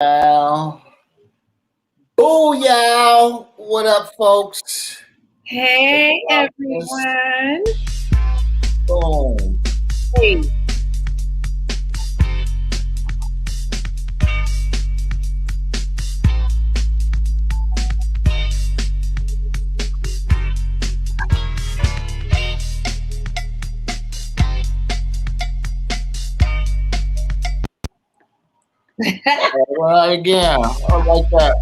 Booyah. Booyah. What up, folks? Hey, everyone. Boom. Hey. Well, again, I like that.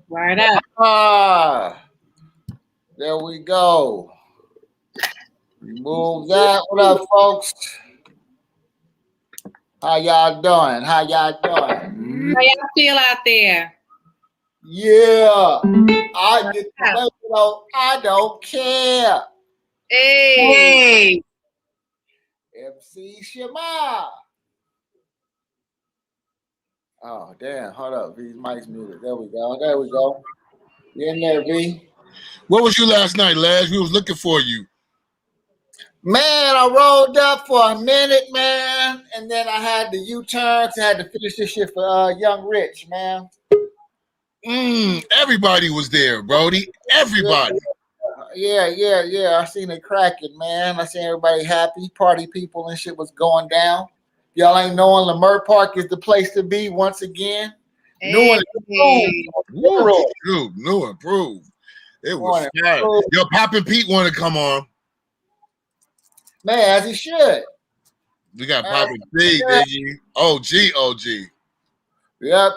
Word up. There we go. Remove that. What up, folks? How y'all doing? How y'all feel out there? Yeah. I don't care. Hey. MC Shema. Oh, damn. Hold up. V's mic's muted. There we go. You in there, V? Where was you last night, Les? We was looking for you. Man, I rolled up for a minute, man, and then I had the U-turn, so I had to finish this shit for Young Rich, man. Everybody was there, Brody. Everybody. Yeah. I seen it cracking, man. I seen everybody happy, party people and shit was going down. Y'all ain't knowing Lamert Park is the place to be once again. Hey. New and improved. New and improved. It was fun. Yo, Poppin' Pete want to come on. Man, as he should. We got Poppin' P, Diggy. OG. Yep.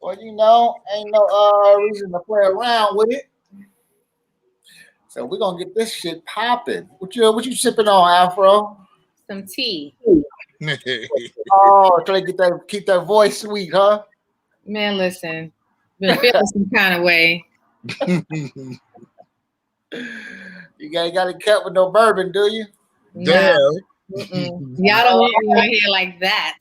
Well, you know, ain't no reason to play around with it. So we're gonna get this shit popping. What you sipping on, Aphro? Some tea. Oh, try to keep that voice sweet, huh? Man, listen. Been feeling some kind of way. You got it cut with no bourbon, do you? Damn. Y'all don't want me in here like that.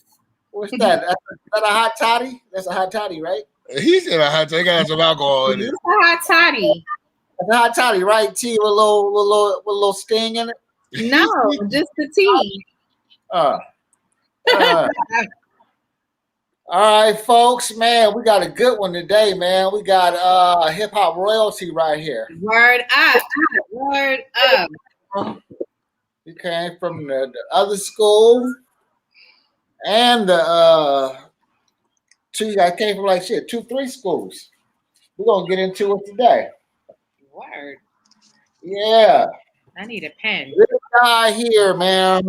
What's that? Is that a hot toddy? That's a hot toddy, right? He said a hot toddy. Got some alcohol in it. It's a hot toddy. It's a hot toddy, right? Tea with a little sting in it? No, just the tea. All right, folks, man, we got a good one today, man. We got hip hop royalty right here. Word up. He came from the other school and I came from like 2-3 schools. We're gonna get into it today. Word. Yeah. I need a pen. This guy here, man.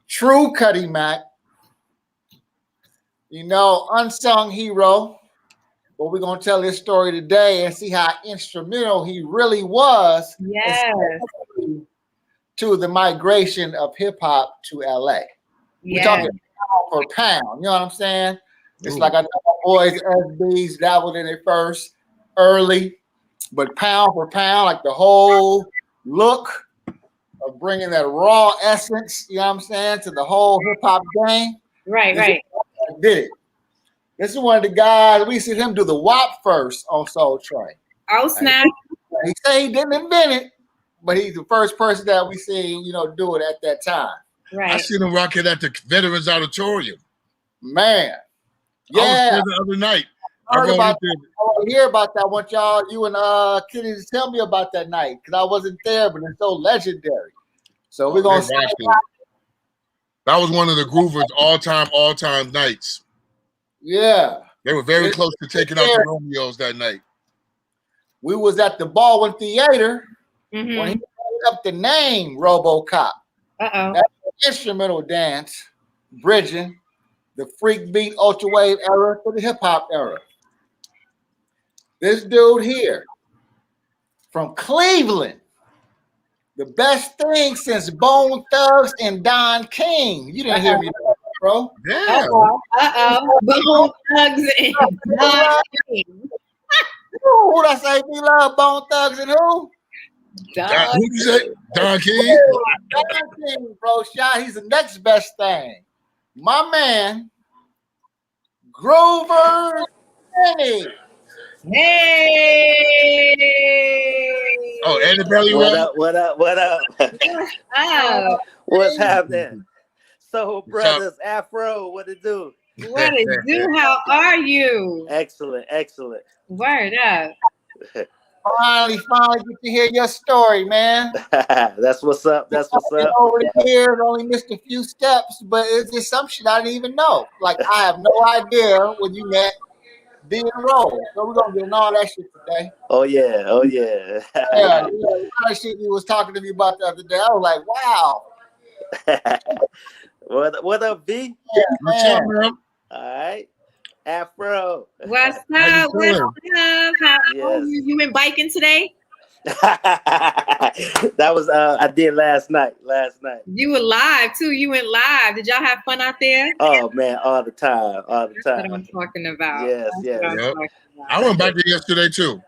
True Cutty Mac. You know, unsung hero. But we're going to tell his story today and see how instrumental he really was to the migration of hip-hop to L.A. We're talking pound for pound. You know what I'm saying? It's like I know my boys, SBs, dabbled in it first, early. But pound for pound, like the whole look of bringing that raw essence, you know what I'm saying, to the whole hip-hop game. Right. Did it. This is one of the guys, we see him do the WAP first on Soul Train. Oh, snap. He say he didn't invent it, but he's the first person that we seen, do it at that time. Right. I seen him rock it at the Veterans Auditorium. Man. Yeah. I was there the other night. I want to hear about that. I want you and Kitty to tell me about that night because I wasn't there, but it's so legendary. So we're going to say that was one of the Groovers all-time nights. Yeah. They were very close to taking out the Romeos that night. We was at the Baldwin Theater when he made up the name ROBO-COP. Uh-oh. That's an instrumental dance, bridging the freak beat ultra wave era to the hip hop era. This dude here from Cleveland, the best thing since Bone Thugs and Don King. You didn't hear me, bro. Yeah. Bone Thugs and Don King. Who'd I say we love Bone Thugs and who? Who you say? Don King? Don King, bro. Shot. He's the next best thing. My man, Grover. Hey. Oh, Eddie Belly. What up? What up? What up? Oh, What's happening? So, brothers, Aphro, what it do? what it do? How are you? Excellent, excellent. Word up. Finally get to hear your story, man. That's what's up. That's what's up. Over the years, only missed a few steps, but it's just some shit I didn't even know. Like, I have no idea when you met being enrolled. So we're gonna get in all that shit today. Oh yeah, oh yeah. Yeah, a lot of shit you was talking to me about the other day. I was like, wow. What up, V? Yeah, What's up, man? All right. Aphro. What's How up? you What's doing? up? How Yes. you went biking today? That was I did last night. You were live too. You went live. Did y'all have fun out there? Oh man, all the time. That's what I'm talking about. Yes, That's yes. what I'm Yep. talking about. I went back there yesterday too.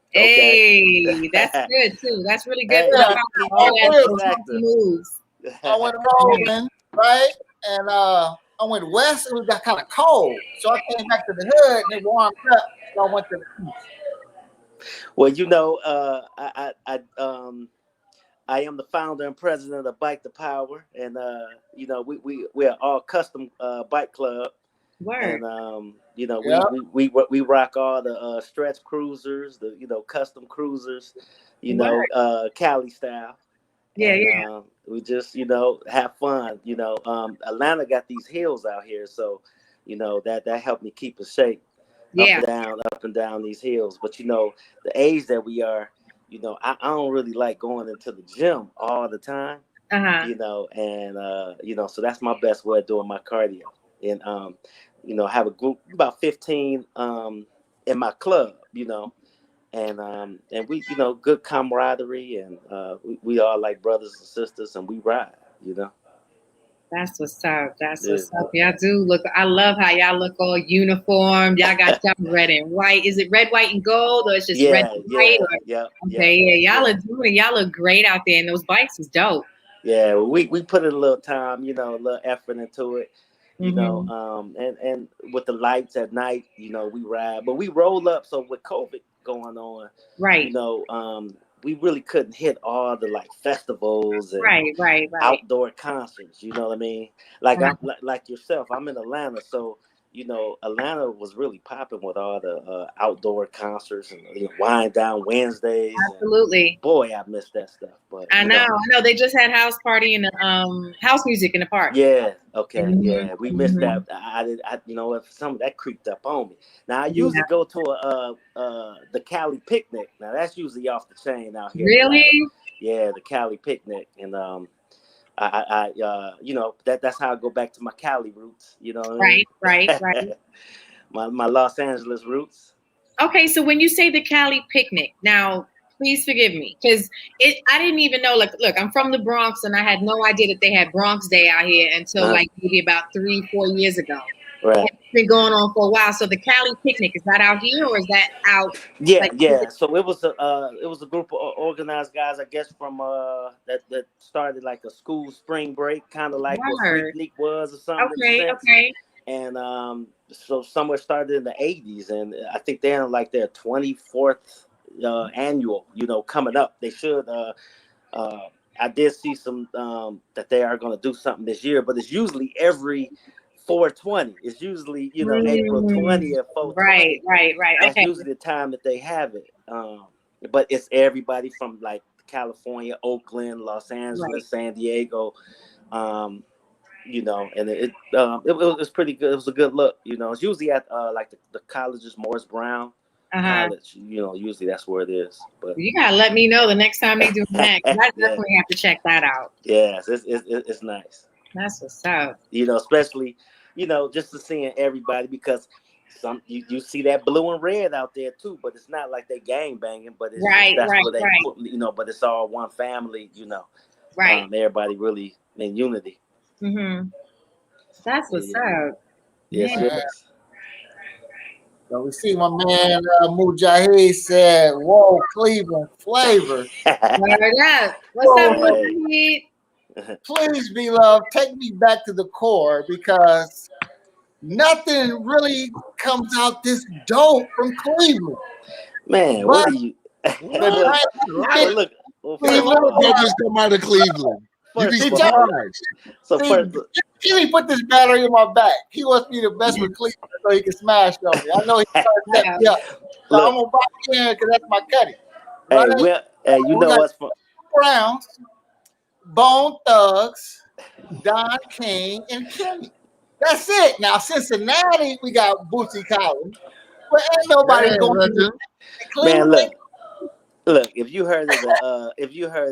Hey, that's good too. That's really good. Hey, All keep that active. moves. I went rolling, right? And I went west. It was kind of cold, so I came back to the hood and it warmed up. So I went to the east. Well, you know, I am the founder and president of Bike to Power, and you know, we are all custom bike club. Word. And you know, Yeah. we rock all the stretch cruisers, the custom cruisers, Cali style. Yeah, And, yeah. we just have fun. Atlanta got these hills out here, so that helped me keep in shape. Yeah. Up and down these hills. But the age that we are, I don't really like going into the gym all the time. Uh-huh. So that's my best way of doing my cardio. And have a group about 15 in my club, and we good camaraderie, and we all like brothers and sisters, and we ride. That's what's up. That's Yeah. what's up. Y'all do look. I love how y'all look all uniformed. Y'all got y'all red and white. Is it red, white, and gold, or it's just red and white? Okay, yeah. Y'all are doing it. Y'all look great out there, and those bikes is dope. Yeah, we put in a little time, a little effort into it, and with the lights at night, we ride, but we roll up. So with COVID going on, right, we really couldn't hit all the like festivals and right. outdoor concerts. You know what I mean? Like I'm like yourself. I'm in Atlanta, so Atlanta was really popping with all the outdoor concerts and Wind Down Wednesdays. Absolutely. And, boy, I missed that stuff. But I know. They just had house party in the house music in the park. Yeah. Okay. Yeah, we missed that. If some of that creeped up on me. Now I usually go to the Cali picnic. Now that's usually off the chain out here. Really? Yeah, the Cali picnic, and that's how I go back to my Cali roots. You know what I mean? Right. my Los Angeles roots. Okay, so when you say the Cali picnic, now please forgive me, because I didn't even know. Like, look, I'm from the Bronx, and I had no idea that they had Bronx Day out here until like maybe about 3-4 years ago. Right. It's been going on for a while. So the Cali picnic, is that out here or is that out? Yeah, yeah. So it was a group of organized guys, I guess, from that started like a school spring break, kind of like what Freaknik was or something. Okay. And so somewhere started in the 80s, and I think they're in like their 24th annual, coming up. They should. I did see some that they are going to do something this year, but it's usually every 420. It's usually April 20th, 420. Right. That's usually the time that they have it. But it's everybody from like California, Oakland, Los Angeles, San Diego. And it was pretty good. It was a good look. It's usually at like the colleges, Morris Brown College. Usually that's where it is. But you gotta let me know the next time they do that. I definitely have to check that out. Yes, it's nice. That's what's up. Especially just to seeing everybody, because you see that blue and red out there too, but it's not like they gang banging, but it's where they put, but it's all one family. Right. Everybody really in unity. That's what's up. Yes. So we see my man Mujahid said, "Whoa, Cleveland flavor." Word up. What's Whoa, up, Mujahid? please, beloved, take me back to the core because nothing really comes out this dope from Cleveland. Man, But what are you? What? Well, look, well, first of Cleveland, all, Don't just come out of Cleveland. You'd be first of all, surprised. so see, first, Jimmy put this battery in my back. He wants me to mess with Cleveland so he can smash on me. I know he's trying to set me up. So look, I'm gonna box in because that's my Cutty. hey, Right? well, hey, you We know got what's fun? Browns, Bone Thugs, Don King, and Kenny. That's it. Now Cincinnati, we got Bootsy Collins, but ain't nobody Yeah, going to legend. Man, Cleveland. look. If you heard of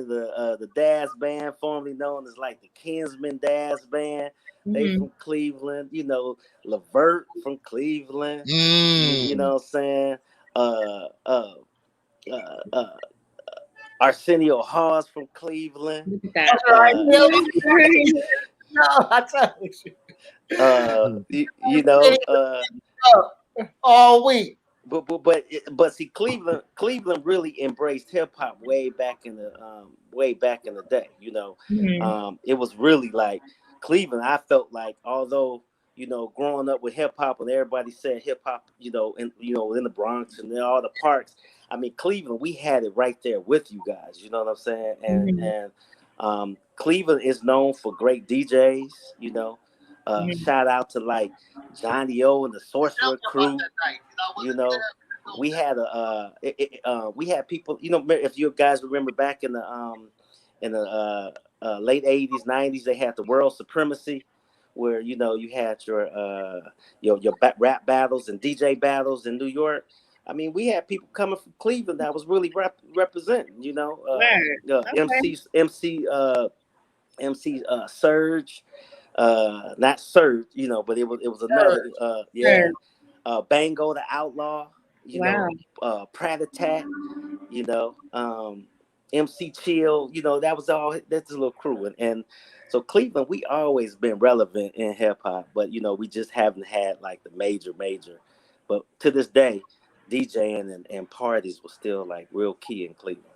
the Daz Band, formerly known as like the Kinsman Daz Band, they from Cleveland. You know, Levert from Cleveland. You know what I'm saying? Arsenio Hawes from Cleveland. That's right. No, I tell You know, all week. but see, Cleveland really embraced hip hop way back in the day. You know, it was really like Cleveland. I felt like, although, you know, growing up with hip hop and everybody said hip hop, you know, in the Bronx and in all the parks. I mean, Cleveland, we had it right there with you guys. You know what I'm saying? And Cleveland is known for great DJs. You know, shout out to like Johnny O and the Sorcerer Crew. You know, we had we had people. You know, if you guys remember back in the late '80s, '90s, they had the World Supremacy, where, you know, you had your rap battles and DJ battles in New York. I mean, we had people coming from Cleveland that was really representing. You know, MC Surge, not Surge, you know, but it was another Bango the Outlaw, you know, Prat Attack, you know, MC Chill, you know, that's a little crew. And so Cleveland, we always been relevant in hip hop, but, you know, we just haven't had like the major. But to this day, DJing and parties was still like real key in Cleveland.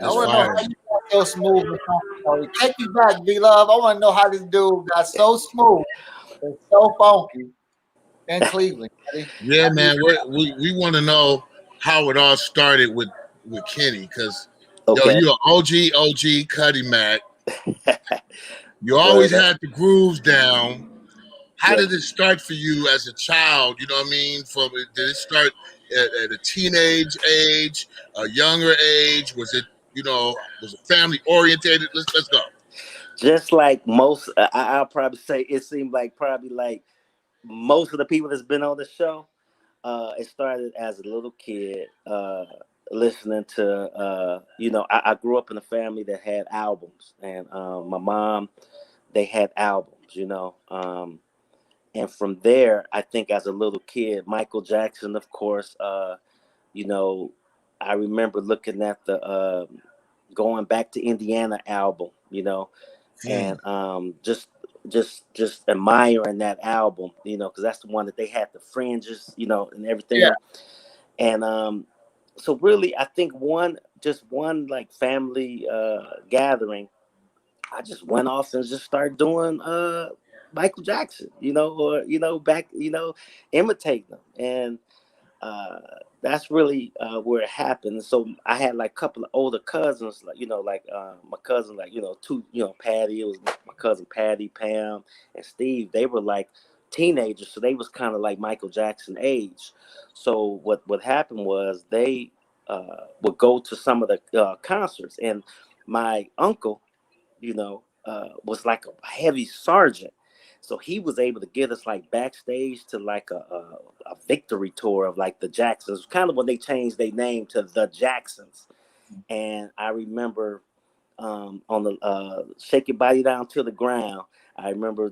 I want to know how you got so smooth and funky. Take me back, B-Love. I want to know how this dude got so smooth and so funky in Cleveland. Yeah, man. We want to know how it all started with Kenny, because you're an OG Cutty Mac. You always had the grooves down. How did it start for you as a child? You know what I mean? Did it start at a teenage age, a younger age? Was it, you know, was it family orientated? Let's go. Just like most, I'll probably say it seemed like probably like most of the people that's been on the show. It started as a little kid, listening to, you know, I grew up in a family that had albums, and my mom, they had albums, you know. And from there, I think as a little kid, Michael Jackson, of course, you know, I remember looking at the Going Back to Indiana album, you know, and just admiring that album, you know, because that's the one that they had the fringes, you know, and everything. Yeah. And so really, I think one like family gathering, I just went off and just started doing Michael Jackson, you know, or, you know, imitating them. And that's really where it happened. So I had like a couple of older cousins, like, you know, like my cousin, like, you know, two, you know, Patty, it was my cousin Patty, Pam, and Steve. They were like teenagers, so they was kind of like Michael Jackson age. So what happened was they would go to some of the concerts, and my uncle, you know, was like a heavy sergeant. So he was able to get us like backstage to like a victory tour of like the Jacksons, kind of when they changed their name to the Jacksons. And I remember on the Shake Your Body Down to the Ground, I remember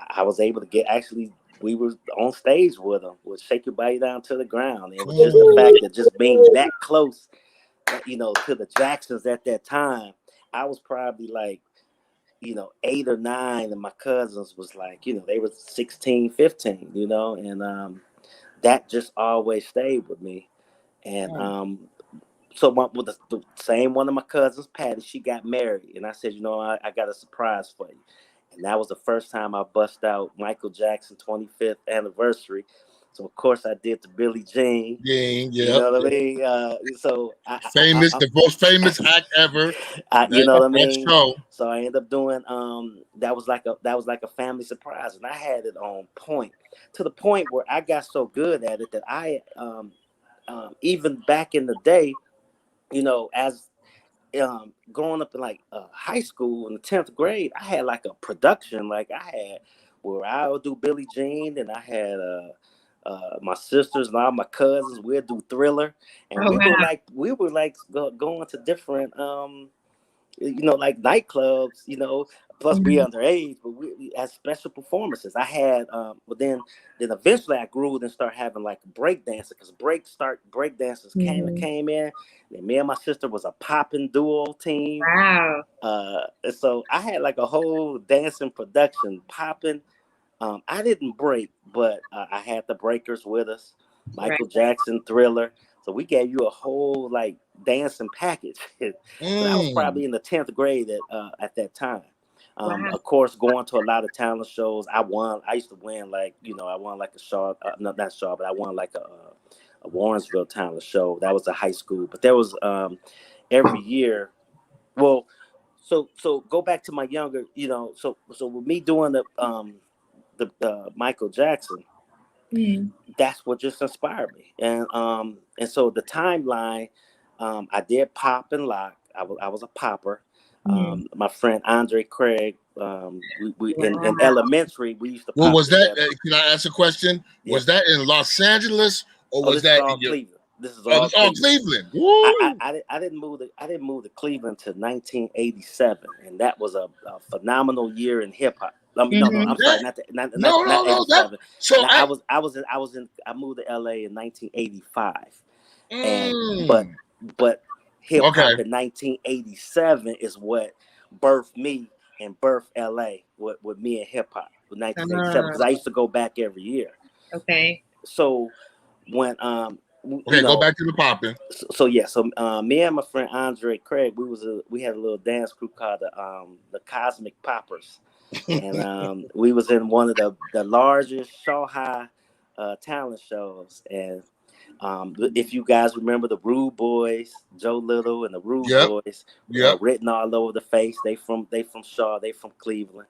I was able to get, actually, we were on stage with them with Shake Your Body Down to the Ground. It was just the fact that just being that close, you know, to the Jacksons at that time, I was probably like, you know, 8 or 9, and my cousins was like, you know, they were 16, 15, you know, and that just always stayed with me. And so with the same one of my cousins, Patty, she got married, and I said, I got a surprise for you. And that was the first time I bust out Michael Jackson 25th anniversary. So of course I did the Billie Jean. Yeah. You know what I mean? So the most famous act ever. You know what I mean? Show. So I ended up doing that was like a family surprise, and I had it on point, to the point where I got so good at it that I even back in the day, as growing up in like high school in the 10th grade, I had like a production, like I had where I would do Billie Jean, and I had my sisters and all my cousins, we'd do Thriller, and we were like going to different like nightclubs, plus we underage, but we had special performances. I had but then eventually I grew and started having like break dancing, because break dancers came in, and me and my sister was a popping duo team. Wow. And so I had like a whole dancing production popping. I didn't break, but I had the breakers with us, Michael Jackson, Thriller. So we gave you a whole like dancing package. So that was probably in the 10th grade at that time. Of course, going to a lot of talent shows. I used to win like, I won like a Shaw, not Shaw, but I won like a Warrensville talent show. That was a high school, but there was every year. Well, so go back to my younger, so with me doing the Michael Jackson, that's what just inspired me. And so the timeline, I did pop and lock. I was a popper. My friend Andre Craig, we in elementary we used to pop. Well, was that? Together. Can I ask a question? Yeah. Was that in Los Angeles or was that in Cleveland? This is all Cleveland. I didn't move to Cleveland until 1987, and that was a phenomenal year in hip hop. I'm sorry, not 87. So I moved to L.A. in 1985, and but hip hop in 1987 is what birthed me and birthed L.A. with me and hip hop in 1987, because I used to go back every year. Okay. So when go back to the popping. So me and my friend Andre Craig, we had a little dance crew called the Cosmic Poppers, and we was in one of the largest SUUHH talent shows. And if you guys remember the Rude Boys, Joe Little and the Rude Boys, written all over the face. They from Shaw, they from Cleveland.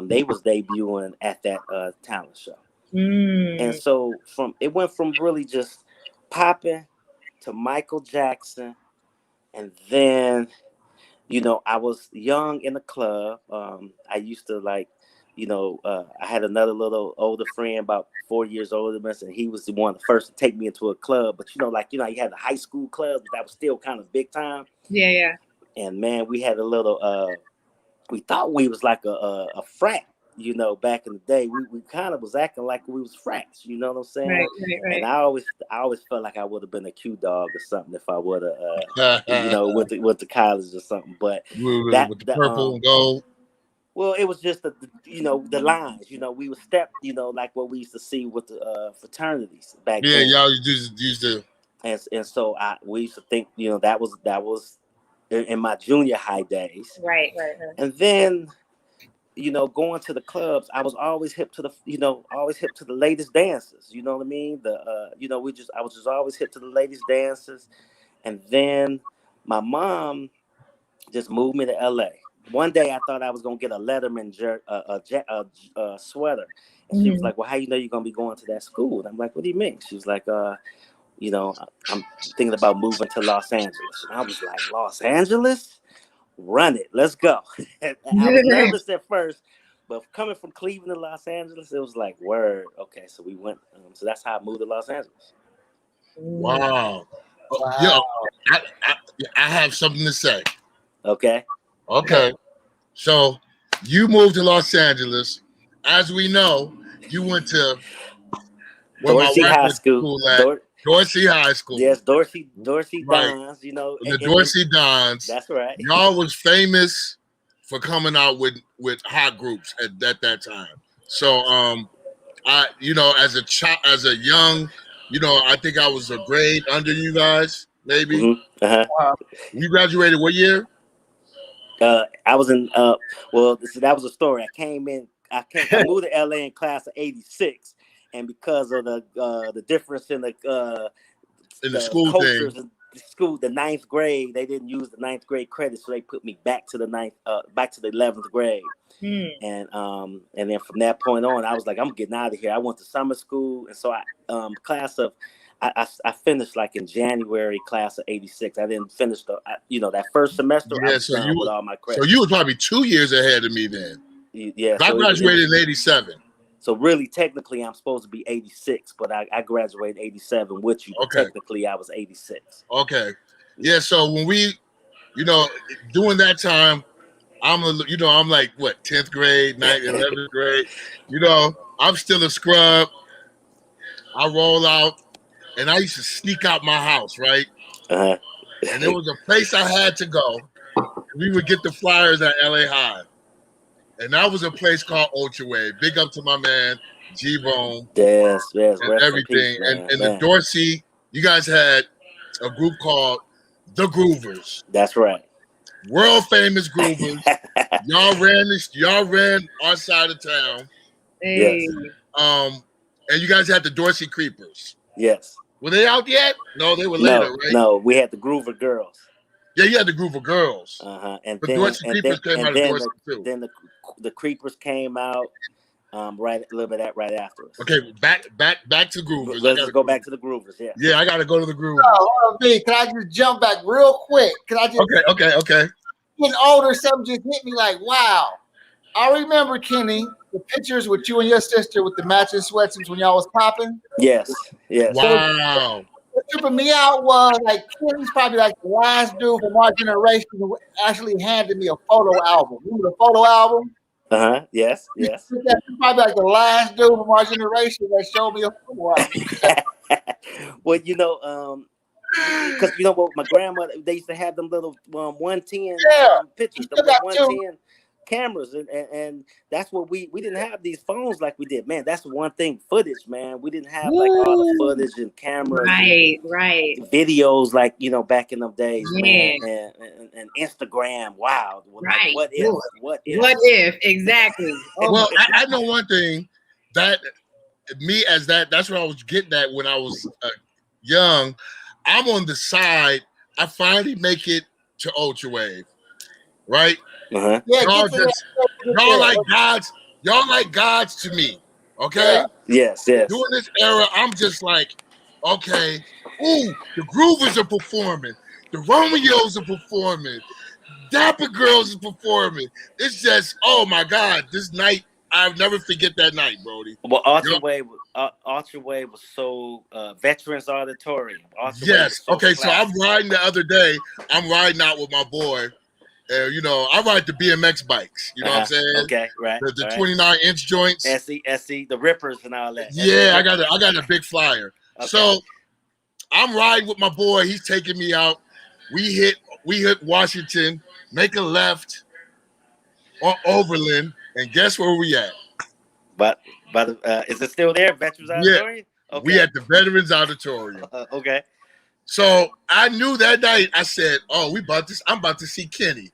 They was debuting at that talent show. And so it went from really just popping to Michael Jackson, and then I was young in the club. I used to like, I had another little older friend, about 4 years older than us, and he was the one first to take me into a club. But you had the high school clubs, but that was still kind of big time. Yeah. And man, we had a little. We thought we was like a frat. Back in the day, we kind of was acting like we was frats. You know what I'm saying? Right. And I always felt like I would have been a Q dog or something if I would have, with the college or something. But with the purple and gold. Well, it was just the lines. We would step. Like what we used to see with the fraternities back then. Yeah, y'all used to. And so we used to think that was in my junior high days. Right. And then. Going to the clubs, I was always hip to the latest dances. You know what I mean? I was just always hip to the latest dances. And then my mom just moved me to LA. One day I thought I was gonna get a Letterman sweater, and she was like, "Well, how you know you're gonna be going to that school?" And I'm like, "What do you mean?" She was like, I'm thinking about moving to Los Angeles." And I was like, "Los Angeles? Run it, let's go." I was nervous at first, but coming from Cleveland to Los Angeles, it was like, word. Okay, so we went. So that's how I moved to Los Angeles. Wow. Yo, I have something to say. Okay. So you moved to Los Angeles. As we know, you went to Dorsey High School. Dorsey High School. Yes, Dorsey right. Dons, The Dorsey Dons. That's right. Y'all was famous for coming out with hot groups at that time. So you know, as a child, as a young, you know, I think I was a grade under you guys, maybe. You graduated what year? I was in. Well, that was a story. I moved to LA in class of '86, and because of the difference in the school cultures thing. in the school, the 9th grade, they didn't use the 9th grade credit, so they put me back to the 11th grade. And then from that point on, I was like, I'm getting out of here. I went to summer school, and so I finished like in January, class of '86. I didn't finish that first semester. Yeah, I was done with all my credits. So you was probably 2 years ahead of me then. Yeah, I graduated in '87. So really, technically, I'm supposed to be '86, but I graduated '87 with you. But technically, I was '86. Okay. Yeah. So when we, you know, during that time, I'm like what 10th grade, 9th, 11th grade. You know, I'm still a scrub. I roll out, and I used to sneak out my house, right? And there was a place I had to go. We would get the flyers at L.A. High. And that was a place called Ultra Wave. Big up to my man, G-Bone. Yes. And everything. Peace, and the Dorsey, you guys had a group called The Groovers. That's right. World famous Groovers. Y'all ran our side of town. Hey. Yes. And you guys had the Dorsey Creepers. Yes. Were they out yet? No, they were later, right? No, we had the Groover Girls. Yeah, you had the Groover Girls. And the then Dorsey Creepers came out of Dorsey too. Then the Creepers came out a little bit right afterwards. Okay, back to Groovers. Let's just go back to the Groovers. Yeah. Yeah, I got to go to the Groovers. Can I just jump back real quick? Okay. Getting older, something just hit me like, wow. I remember, Kenny, the pictures with you and your sister with the matching sweatsuits when y'all was popping. Yes. Wow. What tripping me out was like Kenny's probably like the last dude from our generation who actually handed me a photo album. Remember the photo album? Yes. He's probably like the last dude from our generation that showed me a photo album. Well, because what, my grandmother, they used to have them little 110 pictures, the 110 cameras, and that's what we didn't have these phones like we did. Man, that's one thing. Footage, man, we didn't have like all the footage and cameras, right, videos like back in them days, man, and Instagram. Wow, right. What if exactly? Well, I know one thing that that's what I was getting at when I was young. I'm on the side. I finally make it to Ultra Wave, right? Yeah, y'all like gods. Y'all like gods to me. Okay. Yes. During this era, I'm just like, okay. Ooh, the Groovers are performing. The Romeos are performing. Dapper Girls is performing. It's just, oh my God, this night. I'll never forget that night, Brody. Well, Ultra Wave was so Veterans Auditorium. Yes. Okay. So I'm riding the other day. I'm riding out with my boy. I ride the BMX bikes. You know what I'm saying? Okay, right. The 29-inch joints. SE, the rippers and all that. Yeah, I got a big flyer. Okay. So I'm riding with my boy. He's taking me out. We hit Washington, make a left on Overland, and guess where we at? But is it still there, Veterans Auditorium? Yeah, we at the Veterans Auditorium. Okay. So I knew that night. I said, "Oh, I'm about to see Kenny."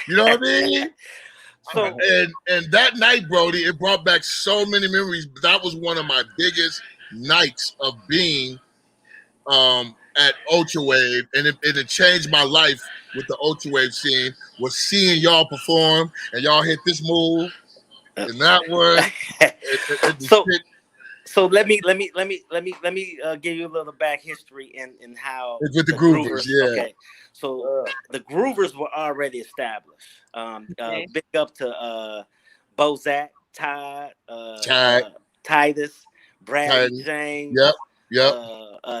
You know what I mean? So and that night, Brody, it brought back so many memories. That was one of my biggest nights of being at Ultra Wave, and it changed my life with the Ultra Wave scene. Was seeing y'all perform, and y'all hit this move and that one. So let me give you a little back history in how with the Groovers. Yeah. Okay. So the Groovers were already established. Big up to Bozak, Todd, Titus, Bradley James. Yep.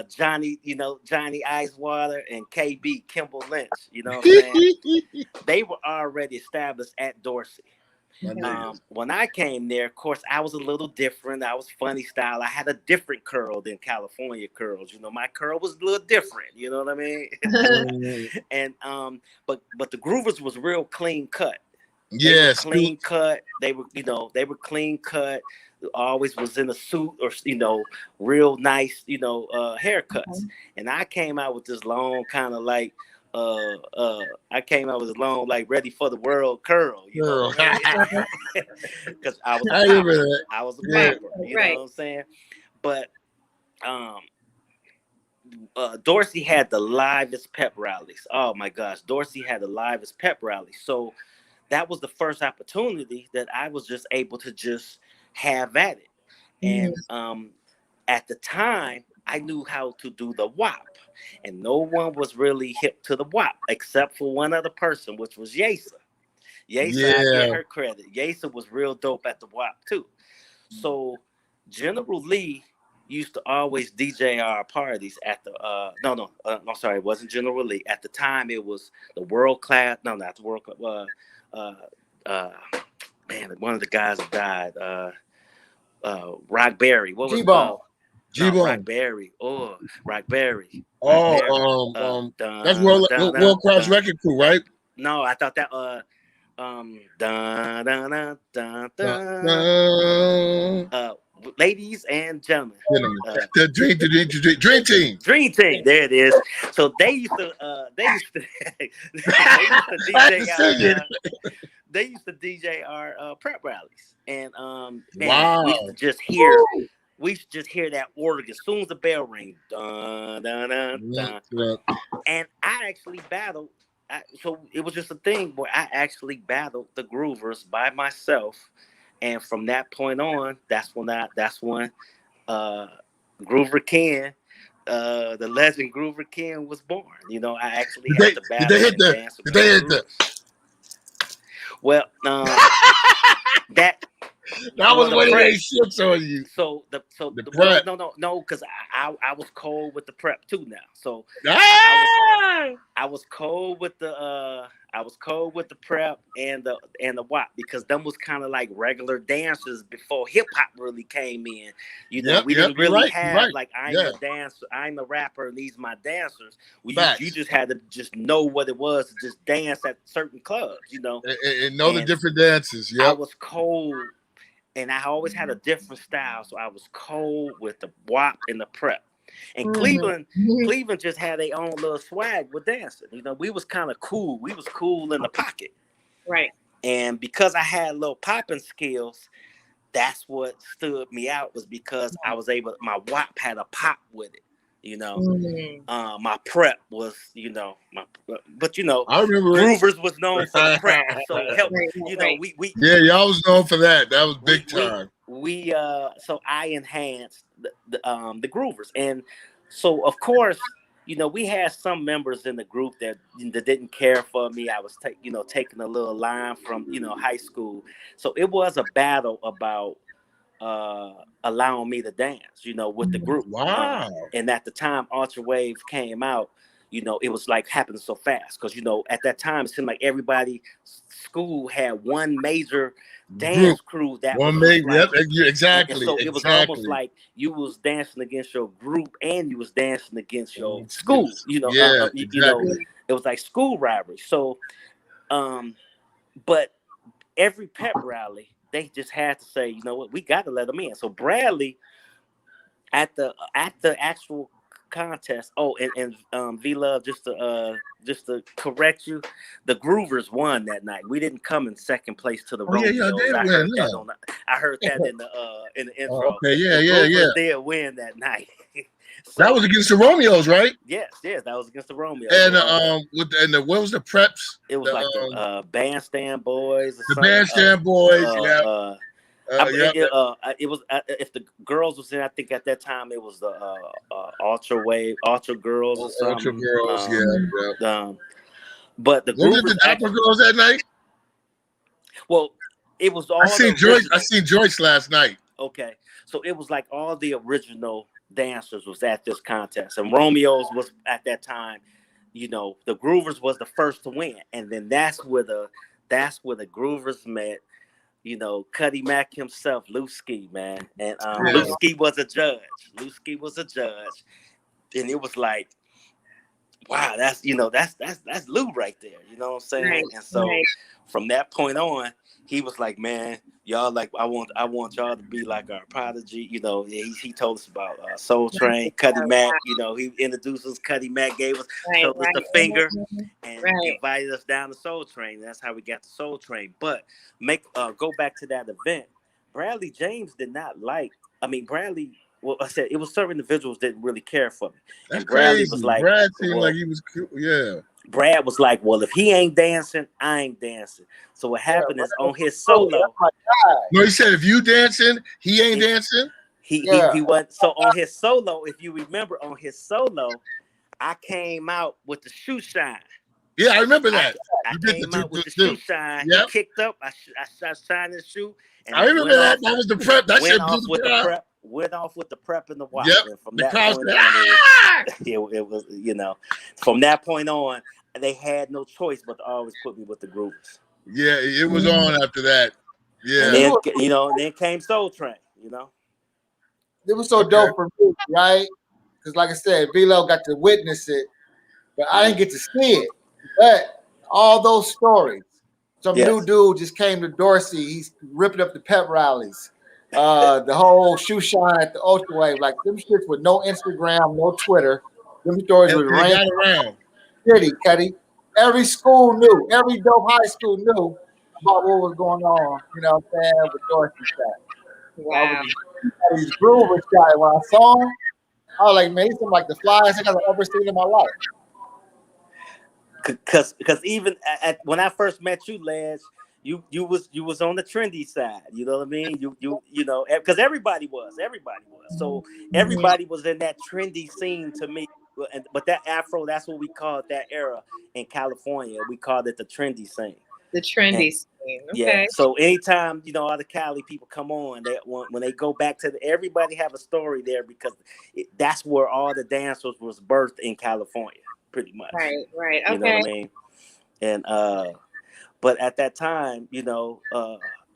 Johnny, Johnny Icewater and KB Kimball Lynch. You know what I'm saying? They were already established at Dorsey. When I came there, of course, I was a little different. I was funny style. I had a different curl than California curls. My curl was a little different. You know what I mean? And but the Groovers was real clean cut. Yes, clean cut. They were clean cut. always was in a suit or real nice haircuts, and I came out with this long kind of like I came out with a long like ready for the world curl, because I was a rapper, you know what I'm saying? But Dorsey had the livest pep rallies. Oh my gosh, Dorsey had the livest pep rallies. So that was the first opportunity that I was just able to just have at it. And at the time, I knew how to do the WAP, and no one was really hip to the WAP except for one other person, which was Yesa. Yesa, I give her credit. Yesa was real dope at the WAP too. So General Lee used to always DJ our parties at the no, sorry, it wasn't General Lee. At the time, it was the World Class. No, not the World Class. Man, one of the guys died. Rockberry. What was G-Bone? G-Bone. Rockberry. Oh, Rockberry. That's World Class Record Crew, right? No, I thought that ladies and gentlemen, the Dream Team. Dream Team. There it is. So they used to they used to DJ our prep rallies, and we used to just hear. We should just hear that organ as soon as the bell rings. Dun, dun, dun, dun. And I actually battled. So it was just a thing where I actually battled the Groovers by myself. And from that point on, that's when Groover Ken, the legend Groover Ken was born. I actually had to battle. Did they hit the? Well, that was one of they shits on you. So the prep. No, because I was cold with the prep too now. So I was cold with the prep and the WAP, because them was kind of like regular dancers before hip hop really came in. We didn't really have like I'm a dancer, I'm a rapper, and these my dancers. You just had to just know what it was to just dance at certain clubs, and know the different dances. I was cold. And I always had a different style, so I was cold with the WAP and the prep. And Cleveland just had their own little swag with dancing. We was kind of cool. We was cool in the pocket, right? And because I had little popping skills, that's what stood me out, was because I was able. My WAP had a pop with it. My prep was, but I remember Groovers was known for the prep, so y'all was known for that. That was big time. So I enhanced the Groovers, and so of course, we had some members in the group that didn't care for me. I was taking a little line from high school, so it was a battle about allowing me to dance, with the group. Wow. And at the time Ultra Wave came out, it was like happening so fast, because at that time it seemed like everybody school had one major dance crew that one was major, like, exactly. And so it was almost like you was dancing against your group and you was dancing against your school. It was like school rivalry. So but every pep rally, they just had to say, we got to let them in. So Bradley, at the actual contest. Oh, and V Love, just to correct you, the Groovers won that night. We didn't come in second place to the Romeos. I heard that in the intro. Okay, the Groovers did win that night. So, that was against the Romeos, right? Yes, that was against the Romeos. And what was the preps? It was like the Bandstand Boys. The Bandstand Boys. It was if the girls was in, I think at that time it was the Ultra Girls or something. Ultra Girls, but the was it the Dapper Girls that night? Well, it was all. I seen Joyce last night. Okay, so it was like all the original dancers was at this contest, and Romeo's was at that time. The Groovers was the first to win, and then that's where the Groovers met. Cutty Mack himself, Lewski, man, and Lewski was a judge. And it was like, wow, that's Lou right there. You know what I'm saying? Right, and so from that point on, he was like, man, y'all like I want y'all to be like our prodigy. You know, he told us about Soul Train, Cutty Mac. You know, he introduced us. Cutty Mac gave us showed us the finger and invited us down to Soul Train. That's how we got to Soul Train. But go back to that event. Bradley James did not like. I mean, Bradley. Well, I said it was certain individuals that didn't really care for me. That's and Bradley crazy. was like, Brad seemed like he was cute. Yeah. Brad was like, well, if he ain't dancing, I ain't dancing. So what happened is on his solo. No, he said if you dancing, he ain't dancing. He went. So on his solo, if you remember, on his solo, I came out with the shoe shine. Yeah, I remember that. I came out with the shoe shine. Yep. He kicked up. I shined his shoe. And I remember that. That was the prep. That shit blew the prep. Went off with the prep and the watch. Yep. And from the that crowd point said, on, it was, you know, from that point on, they had no choice but to always put me with the groups. Yeah, it was on after that. Yeah. And then, you know, then came Soul Train, you know. It was so dope for me, right? Because like I said, Velo got to witness it, but I didn't get to see it. But all those stories. Some new dude just came to Dorsey. He's ripping up the pep rallies. The whole shoe shine at the Ultra Wave. Like them shits with no Instagram, no Twitter. Them stories was around. Cutty. Every school knew. Every dope high school knew about what was going on. You know what I'm saying? With Dorsey stuff. Wow. These groovers guy. When I saw him, I was like, man, he's like the flyest thing I've ever seen in my life. Because even when I first met you, Lance, you was on the trendy side. You know what I mean? You know, because everybody was. So everybody was in that trendy scene to me. But that Aphro, that's what we called that era in California. We called it the trendy scene. The trendy scene. Okay. Yeah. So anytime, you know, all the Cali people come on, when they go back to everybody have a story there because that's where all the dancers was birthed in California. Pretty much. Right. Okay. You know what I mean? And but at that time, you know,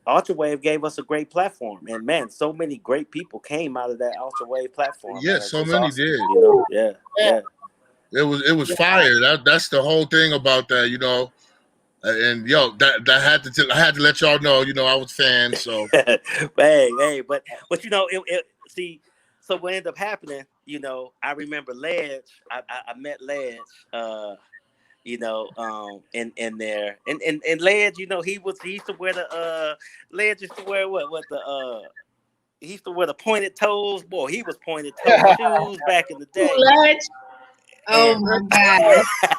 Ultra Wave gave us a great platform. And man, so many great people came out of that Ultra Wave platform. Yeah, so many did. You know? Yeah. It was fire. That's the whole thing about that, you know. And yo, I had to let y'all know, you know, I was fans. So hey, but you know, see. So what ended up happening, you know, I remember Ledge. I met Ledge, you know, in there, and Ledge, you know, he used to wear the Ledge used to wear he used to wear the pointed toes. Boy, he was pointed toe shoes back in the day. Ledge. Oh my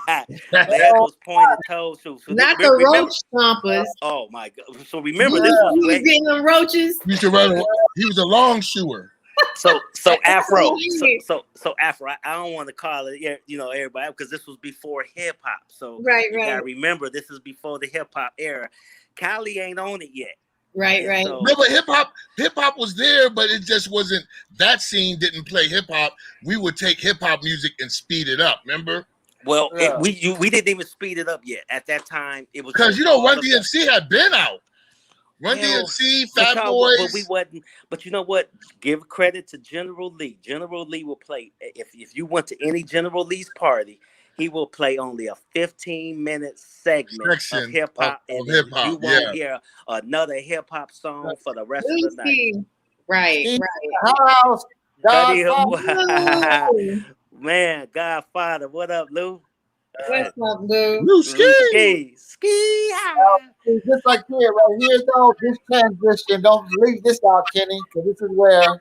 God! Ledge was pointed toe shoes. So not the roach stompers. Oh my God! So remember this was he was getting them roaches. He was a long shoer. So Aphro, so Aphro. I don't want to call it, you know, everybody, because this was before hip hop. So you gotta remember, this is before the hip hop era. Cali ain't on it yet. Right. No, but hip hop was there, but it just wasn't. That scene didn't play hip hop. We would take hip hop music and speed it up. Remember? Well, we didn't even speed it up yet. At that time, it was because you know Run DMC had been out. Run DMC, Fat Boys. But we wasn't. But you know what? Give credit to General Lee. General Lee will play. If you went to any General Lee's party, he will play only a 15-minute segment of hip hop, and you won't hear another hip hop song for the rest of the night. Right. Man, Godfather, what up, Lou? What's up, Lou? Lou ski. Just like here, right here, though, this transition, don't leave this out, Kenny, because this is where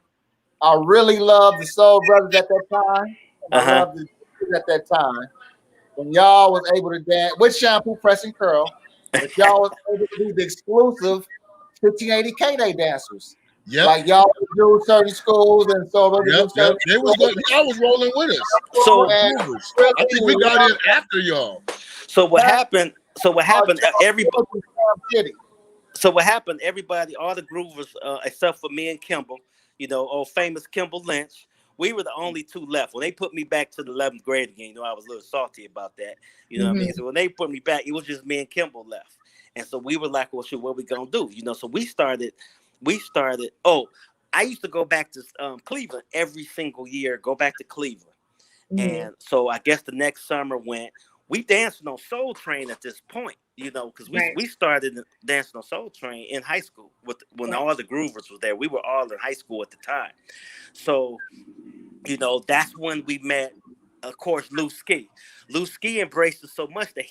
I really love the Soul Brothers at that time. I love the at that time. When y'all was able to dance with shampoo, press, and curl, but y'all was able to be the exclusive 1580 K-Day dancers. Yeah, like y'all do certain schools and so they was going. Y'all was rolling with us. So I think we got in after y'all. So what happened? Everybody, all the groovers, except for me and Kimball, you know, old famous Kimball Lynch. We were the only two left. When they put me back to the 11th grade again, you know, I was a little salty about that. You know what I mean? So when they put me back, it was just me and Kimball left. And so we were like, well, shoot, what we gonna do? You know, so we started. Oh, I used to go back to Cleveland every single year. Go back to Cleveland, and so I guess the next summer we dancing on Soul Train at this point, you know, because we started dancing on Soul Train in high school when all the groovers were there. We were all in high school at the time. So, you know, that's when we met, of course, Lou Ski. Lou Ski embraced us so much that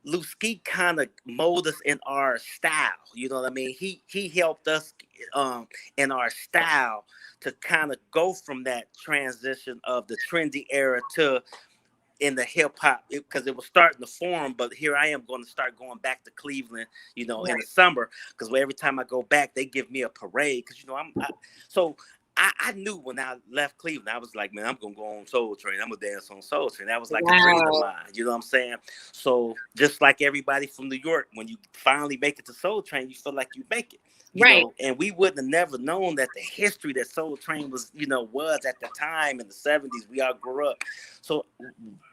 Lou Ski kind of molded us in our style. You know what I mean? He helped us in our style to kind of go from that transition of the trendy era to in the hip hop, because it was starting to form, but here I am going to start going back to Cleveland, you know, in the summer, because every time I go back, they give me a parade, because, you know, I knew when I left Cleveland, I was like, man, I'm going to go on Soul Train. I'm going to dance on Soul Train. That was like a dream of mine. You know what I'm saying? So just like everybody from New York, when you finally make it to Soul Train, you feel like you make it. You know, and we wouldn't have never known that the history that Soul Train was at the time in the 70s. We all grew up. So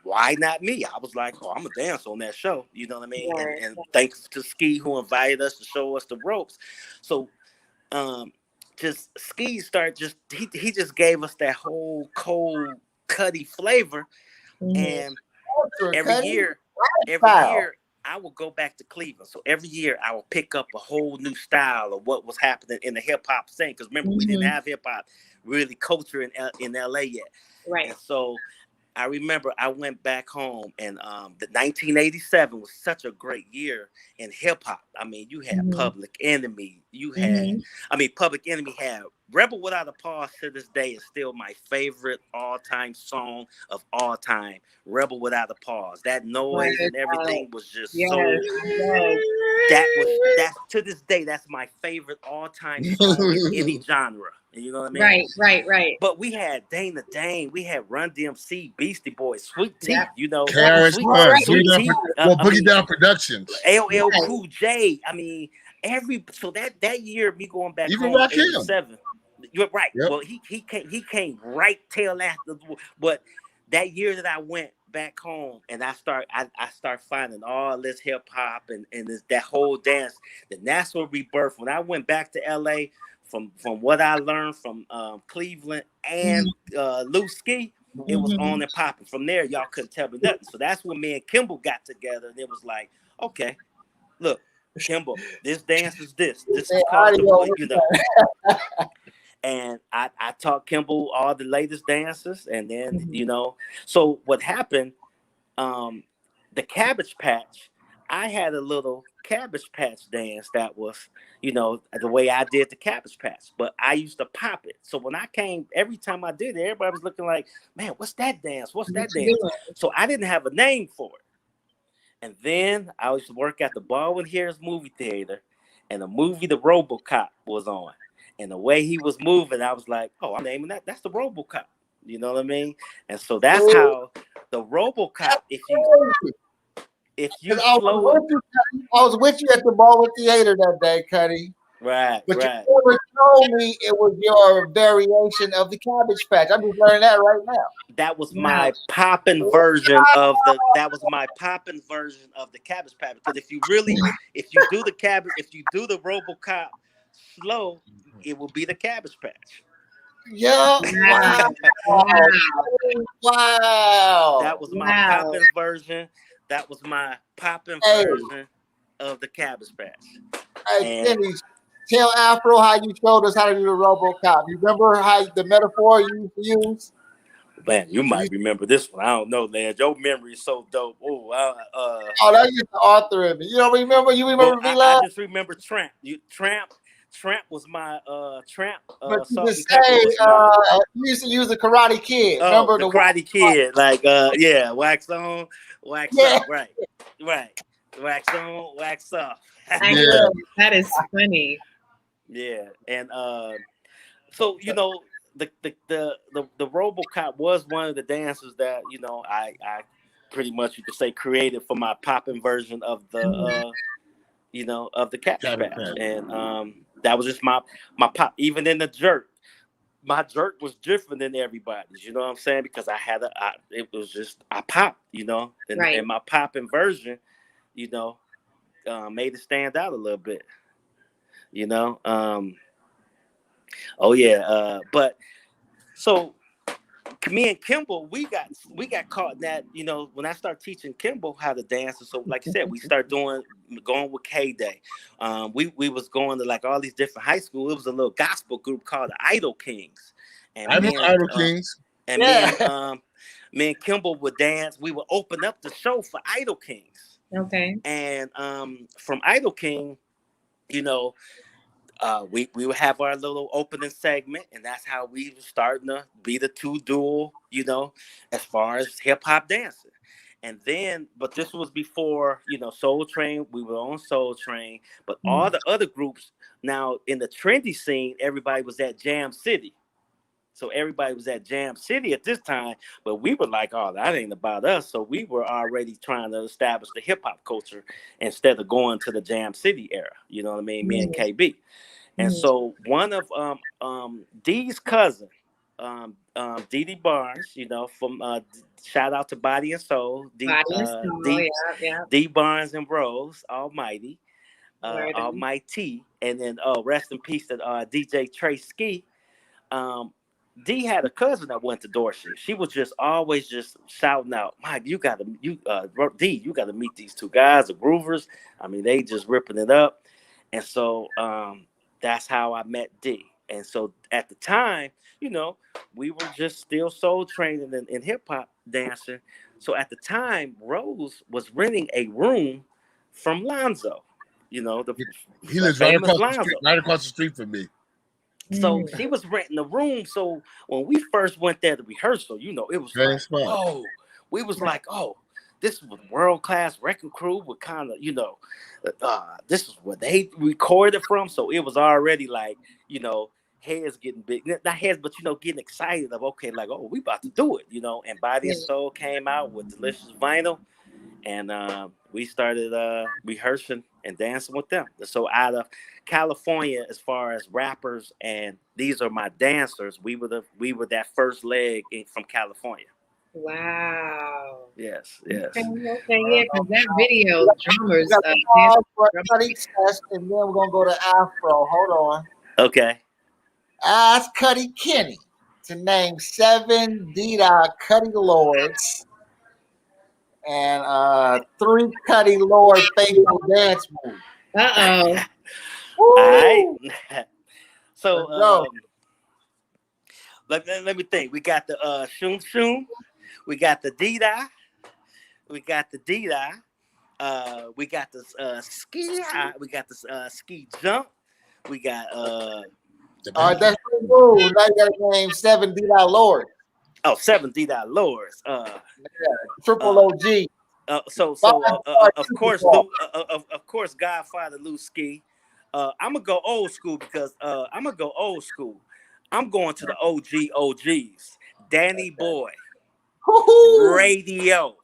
why not me? I was like, oh, I'm going to dance on that show. You know what I mean? And thanks to Ski, who invited us to show us the ropes. So, just Ski he just gave us that whole cold Cutty flavor. And every year I will go back to Cleveland. So every year I will pick up a whole new style of what was happening in the hip hop scene. Because remember, we didn't have hip hop really culture in L.A. yet. Right. And so I remember I went back home, and the 1987 was such a great year in hip hop. I mean, you had Public Enemy. You had, Public Enemy had Rebel Without a Pause. To this day is still my favorite all-time song of all time. Rebel Without a Pause. That noise and everything was just so. That's to this day, that's my favorite all-time song in any genre. You know what I mean? Right. But we had Dana Dane, we had Run DMC, Beastie Boys, Sweet Tea, you know, Sweet Tea, Boogie Down Productions, LL Cool J. I mean, so that year, me going back even home, Rakim. 87. You're right. Yep. Well, he came right tail after, but that year that I went back home and I start finding all this hip hop and that whole dance, the National Rebirth. When I went back to LA, from what I learned from Cleveland and Lou Ski, it was on and popping. From there, y'all couldn't tell me nothing. So that's when me and Kimball got together, and it was like, okay, look, Kimball, this dance is this. This is called the, you know. And I taught Kimball all the latest dances, and then you know. So what happened? The Cabbage Patch. I had a little Cabbage Patch dance that was, you know, the way I did the Cabbage Patch, but I used to pop it. So when I came, every time I did it, everybody was looking like, man, what's that dance? What's that dance? So I didn't have a name for it. And then I used to work at the Baldwin Harris movie theater, and the movie The ROBO-COP was on. And the way he was moving, I was like, oh, I'm naming that. That's the ROBO-COP. You know what I mean? And so that's how the ROBO-COP, if you I was with you at the Baldwin Theater that day, Cutty. Right. But you never told me it was your variation of the Cabbage Patch. I'm just learning that right now. That was my poppin' version of the Cabbage Patch. Because if you do the ROBO-COP slow, it will be the Cabbage Patch. Yeah. Wow. That was my poppin' version. That was my poppin' version of the Cabbage Patch. Hey, Kenny, tell Aphro how you showed us how to do the ROBO-COP. You remember how the metaphor you used to use? Man, you might remember this one. I don't know, man. Your memory is so dope. That's just the author of it. You don't remember? You remember me, I just remember Tramp. Tramp was my Tramp. But you just say you used to use the Karate Kid. Remember the Karate Kid? Like wax on, wax off. Right. Wax on, wax off. That is funny. Yeah, and so you know the ROBO-COP was one of the dances that you know I pretty much you could say created for my popping version of the of the Cabbage Patch, and that was just my pop. Even in the jerk, my jerk was different than everybody's. You know what I'm saying? Because it was just I popped, you know, and my popping version, you know, made it stand out a little bit. You know, but so me and Kimball, we got caught in that, you know, when I started teaching Kimball how to dance. And so, like I said, we start going with K-Day. We was going to like all these different high schools. It was a little gospel group called the Idol Kings. And I remember Idol Kings. And me and Kimball would dance. We would open up the show for Idol Kings. Okay. And from Idol King, you know, we would have our little opening segment, and that's how we were starting to be the two dual, you know, as far as hip hop dancing. And then, but this was before, you know, Soul Train. We were on Soul Train, but all the other groups now in the trendy scene, everybody was at Jam City. So everybody was at Jam City at this time, but we were like, oh, that ain't about us. So we were already trying to establish the hip hop culture instead of going to the Jam City era. You know what I mean? Me and KB. And so one of Dee's cousin, Dee Barnes, you know, from shout out to Body and Soul, Dee Barnes and Rose, Almighty, Almighty, and then rest in peace to DJ Trey Ski. Dee had a cousin that went to Dorsey. She was just always just shouting out, Mike, Dee, you got to meet these two guys, the Groovers. I mean, they just ripping it up. And so that's how I met Dee. And so at the time, you know, we were just still soul training in hip hop dancing. So at the time, Rose was renting a room from Lonzo. You know, he lives right across the street from me. So she was renting the room. So when we first went there to rehearsal, you know, it was like, oh, we was like, oh, this was world-class wrecking crew with kind of, you know, this is where they recorded from. So it was already like, you know, heads getting big, not heads, but, you know, getting excited of, okay, like, oh, we about to do it, you know. And Body and Soul came out with Delicious Vinyl. And we started rehearsing and dancing with them. So out of California, as far as rappers, and these are my dancers, we were that first leg from California. Wow. Yes. Okay, yeah, because that video, drummers. Test, and then we're gonna go to Aphro. Hold on. Okay. Ask Cutty Kenny to name 7 Cutty Lords and 3 Cutty Lord faithful dance moves. Uh-oh. All right. So let me think. We got the Shoom Shoom. We got the Dida. We got the Dida. We got the ski. We got the ski jump. We got all right, that's pretty cool. Now you gotta name 7 Lords. Oh, 7 Lords. Triple OG. Of course, Godfather Lou Ski. I'm gonna go old school because I'm going to the OGs. Danny Boy, Radio,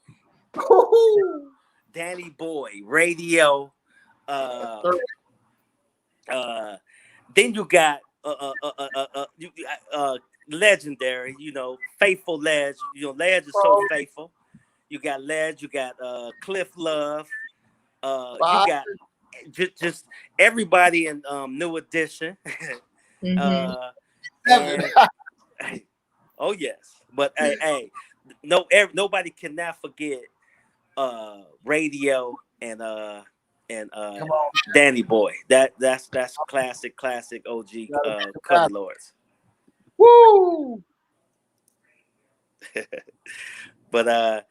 Danny Boy, Radio. Then you got legendary. You know, faithful Ledge. You know, Ledge is so faithful. You got Ledge. You got Cliff Love. You got just everybody in New Edition. Oh yes, but hey, nobody cannot forget Radio and Danny Boy. That's classic OG Cutty Lords. Woo! But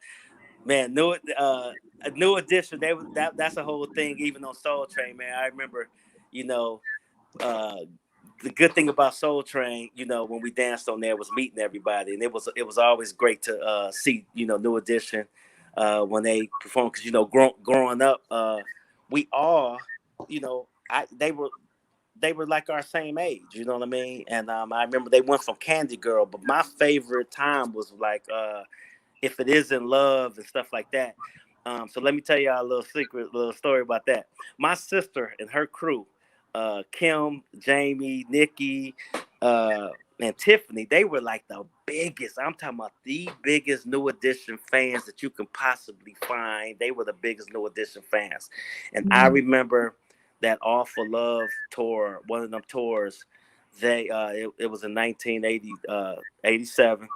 man, New Edition. That's a whole thing. Even on Soul Train, man. I remember, you know, the good thing about Soul Train, you know, when we danced on there was meeting everybody, and it was always great to see, you know, New Edition when they performed, because, you know, growing up, we all, you know, they were like our same age, you know what I mean? And I remember they went from Candy Girl, but my favorite time was like If It Isn't Love and stuff like that. So let me tell y'all a little story about that. My sister and her crew, Kim, Jamie, Nikki, and Tiffany, they were like the biggest. I'm talking about the biggest New Edition fans that you can possibly find. They were the biggest New Edition fans. And I remember that All for Love tour, one of them tours, it was in 1987.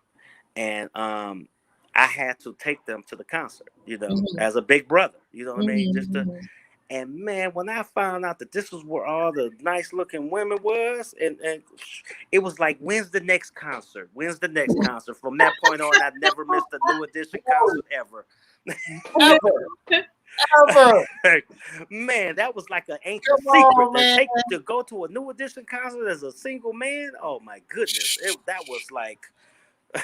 and I had to take them to the concert, you know, as a big brother, you know what I mean? Just to, and man, when I found out that this was where all the nice looking women was, and it was like, when's the next concert? When's the next concert? From that point on, I never missed a New Edition concert ever. Ever. Man, that was like an ancient secret. To go to a New Edition concert as a single man. Oh my goodness, that was like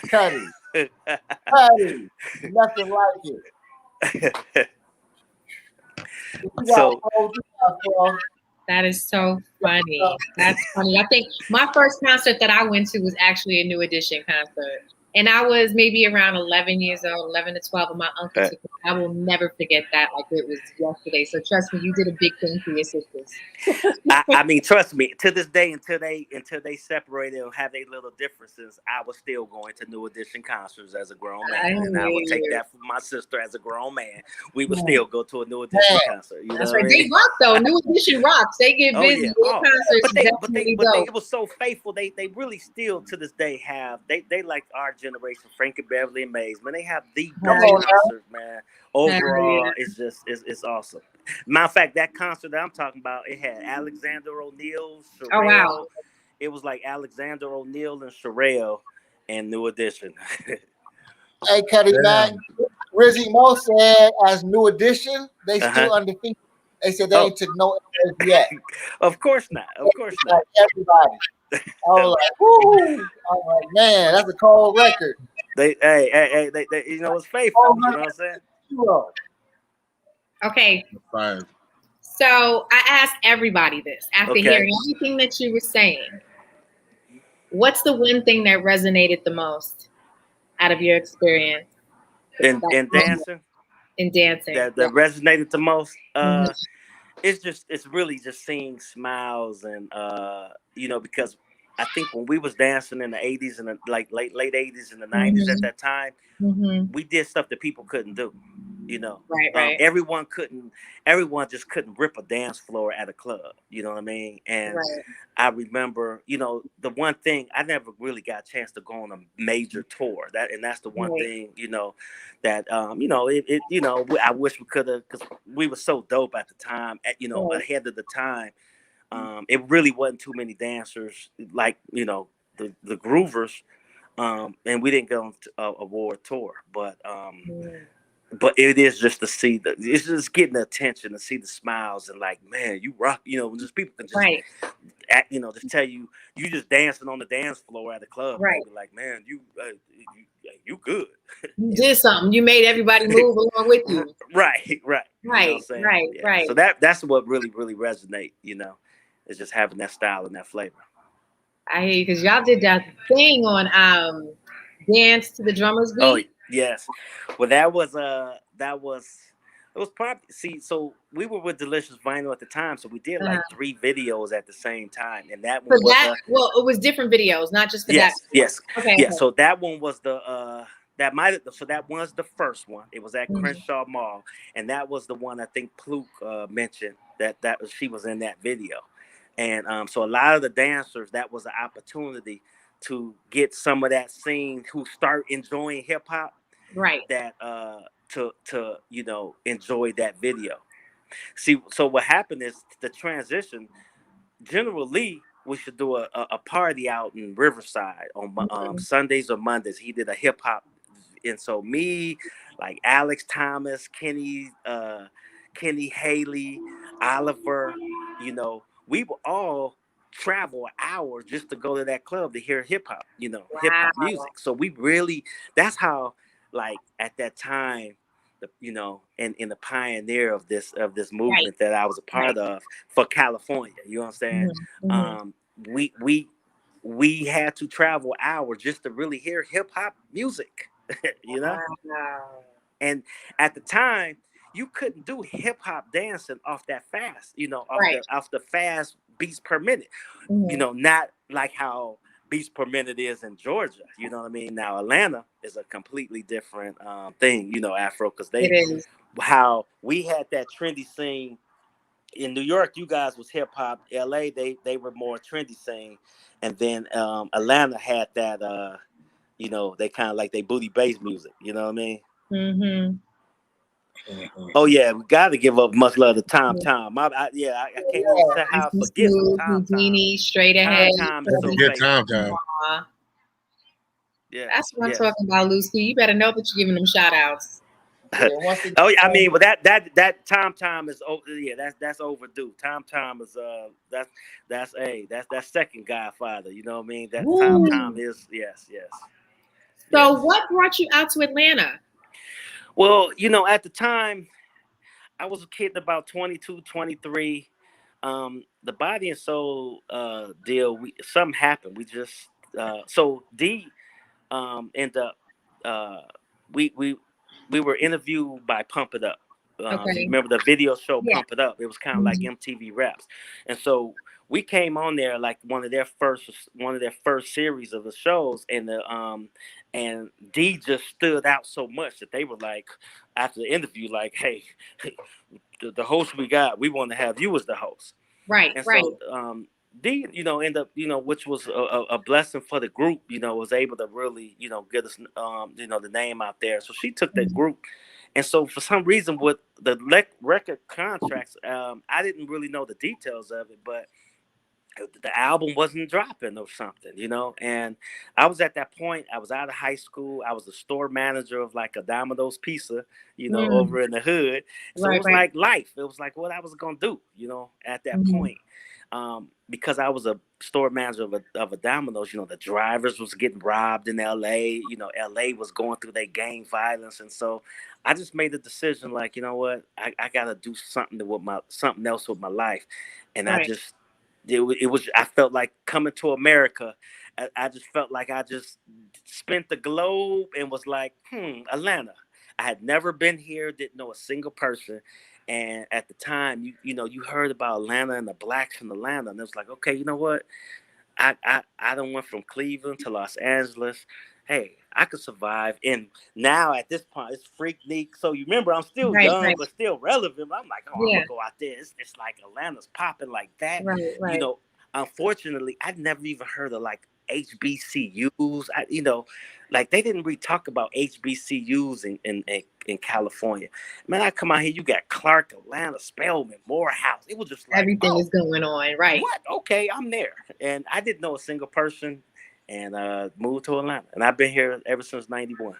Cutty. Cutty. Nothing like it. So that is so funny. That's funny. I think my first concert that I went to was actually a New Edition concert. And I was maybe around 11 years old, 11 to 12, and my uncle took me. I will never forget that like it was yesterday. So trust me, you did a big thing for your sisters. I mean, trust me, to this day, until they separated and have their little differences, I was still going to New Edition concerts as a grown man. And I would take that from my sister as a grown man. We would still go to a New Edition concert. You That's know right. what I mean? They rock though. New Edition rocks. They get busy. Concerts but they were so faithful. They really still to this day have they like our generation, Frankie Beverly and Mays, man, they have the best concerts, man. Overall, it's awesome. Matter of fact, that concert that I'm talking about, it had Alexander O'Neal, Sherelle. Oh wow! It was like Alexander O'Neal and Sherelle and New Edition. Hey, Cutty Mac, Rizzy Mo said as New Edition, they still undefeated. They said they ain't took no L's yet. Of course not. Of course not. Like everybody. I was like, woo! I'm like, man, that's a cold record. They you know, it's faithful. You know what I'm saying? Okay. Fine. So I asked everybody this after hearing everything that you were saying. What's the one thing that resonated the most out of your experience in dancing? In dancing, that resonated the most. It's really just seeing smiles and you know, because I think when we was dancing in the 80s and the, like late 80s and the 90s at that time, we did stuff that people couldn't do. You know, everyone just couldn't rip a dance floor at a club. You know what I mean? And I remember, you know, the one thing I never really got a chance to go on a major tour. That's the one thing, you know, that you know, you know, I wish we could have, because we were so dope at the time. You know, ahead of the time. It really wasn't too many dancers like, you know, the groovers, and we didn't go on a world tour, but it is just to see it's just getting the attention, to see the smiles and like, man, you rock, you know, just people can just act, you know, just tell you just dancing on the dance floor at a club, like, man, you good. You did something. You made everybody move along with you. Right. You know right. So that's what really resonate, you know, is just having that style and that flavor. I hear you, because y'all did that thing on Dance to the Drummer's Beat. Oh yes. Well, it was probably, so we were with Delicious Vinyl at the time, so we did like 3 videos at the same time, and that one it was different videos, not just that. Yes. Okay. Yeah. So that one was that was the first one. It was at Crenshaw Mall, and that was the one I think Pluke mentioned that she was in that video, and so a lot of the dancers, that was an opportunity to get some of that scene who start enjoying hip hop, that to you know, enjoy that video. See, so what happened is the transition. General Lee, we should do a party out in Riverside on Sundays or Mondays. He did a hip hop, and so me, like Alex Thomas, Kenny Haley, Oliver, you know, we were all travel hours just to go to that club to hear hip hop, you know, hip hop music. So we really, that's how, like, at that time, you know, and in the pioneer of this movement that I was a part of for California, you know what I'm saying? We had to travel hours just to really hear hip hop music, you know. And at the time, you couldn't do hip hop dancing off that fast, you know, off the fast beats per minute, you know, not like how beats per minute is in Georgia, you know what I mean? Now Atlanta is a completely different thing, you know, Aphro, because how we had that trendy scene in New York. You guys was hip hop. L.A. they were more trendy scene, and then Atlanta had that you know, they kind of like they booty bass music. You know what I mean? Mm-hmm. Oh yeah, we got to give up much love to Tom. I can't even say how I forget some Tom. Straight ahead. Tom is so Forget faithful. Tom. Yeah, that's what I'm talking about, Lucy. You better know that you're giving them shout outs. Oh yeah, I mean, well that Tom is that's overdue. Tom is that's second Godfather. You know what I mean? That Tom is yes. So what brought you out to Atlanta? Well, you know, at the time, I was a kid about 22, 23. The Body and Soul deal, something happened. We just so D ended up we were interviewed by Pump It Up. If you remember the video show Pump It Up, it was kind of like MTV Raps. And so we came on there like one of their first series of the shows, and D just stood out so much that they were like, after the interview, like, hey, the host we got, we want to have you as the host. Right. So D, you know, end up, you know, which was a blessing for the group, you know, was able to really, you know, get us, you know, the name out there. So she took that group. And so for some reason with the record contracts, I didn't really know the details of it, but the album wasn't dropping or something, you know. And I was at that point, I was out of high school. I was the store manager of like a Domino's Pizza, you know, over in the hood. So it was like life. It was like what I was going to do, you know, at that point. Because I was a store manager of a Domino's, you know, the drivers was getting robbed in L.A. You know, L.A. was going through their gang violence. And so I just made the decision, like, you know what, I got to do something else with my life. And it was, I felt like coming to America. I just felt like I just spent the globe and was like, Atlanta. I had never been here, didn't know a single person. And at the time, you know, you heard about Atlanta and the blacks in Atlanta. And it was like, okay, you know what? I done went from Cleveland to Los Angeles. Hey, I could survive. And now at this point, it's freaknik. So you remember, I'm still young, but still relevant. I'm like, I'm gonna go out there. It's like Atlanta's popping like that. You know, unfortunately, I'd never even heard of like HBCUs. You know, like they didn't really talk about HBCUs in California. Man, I come out here, you got Clark, Atlanta, Spelman, Morehouse. It was just like everything is going on, right? What? Okay, I'm there, and I didn't know a single person, and moved to Atlanta, and I've been here ever since '91.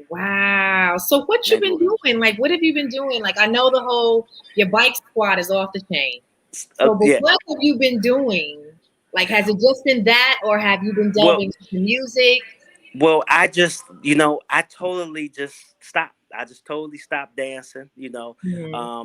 Wow. So what you been doing? Like, what have you been doing? Like, I know the whole your bike squad is off the chain. So, but what have you been doing? Like, has it just been that, or have you been delving into music? Well, I just, you know, I totally just stopped. I just totally stopped dancing. You know,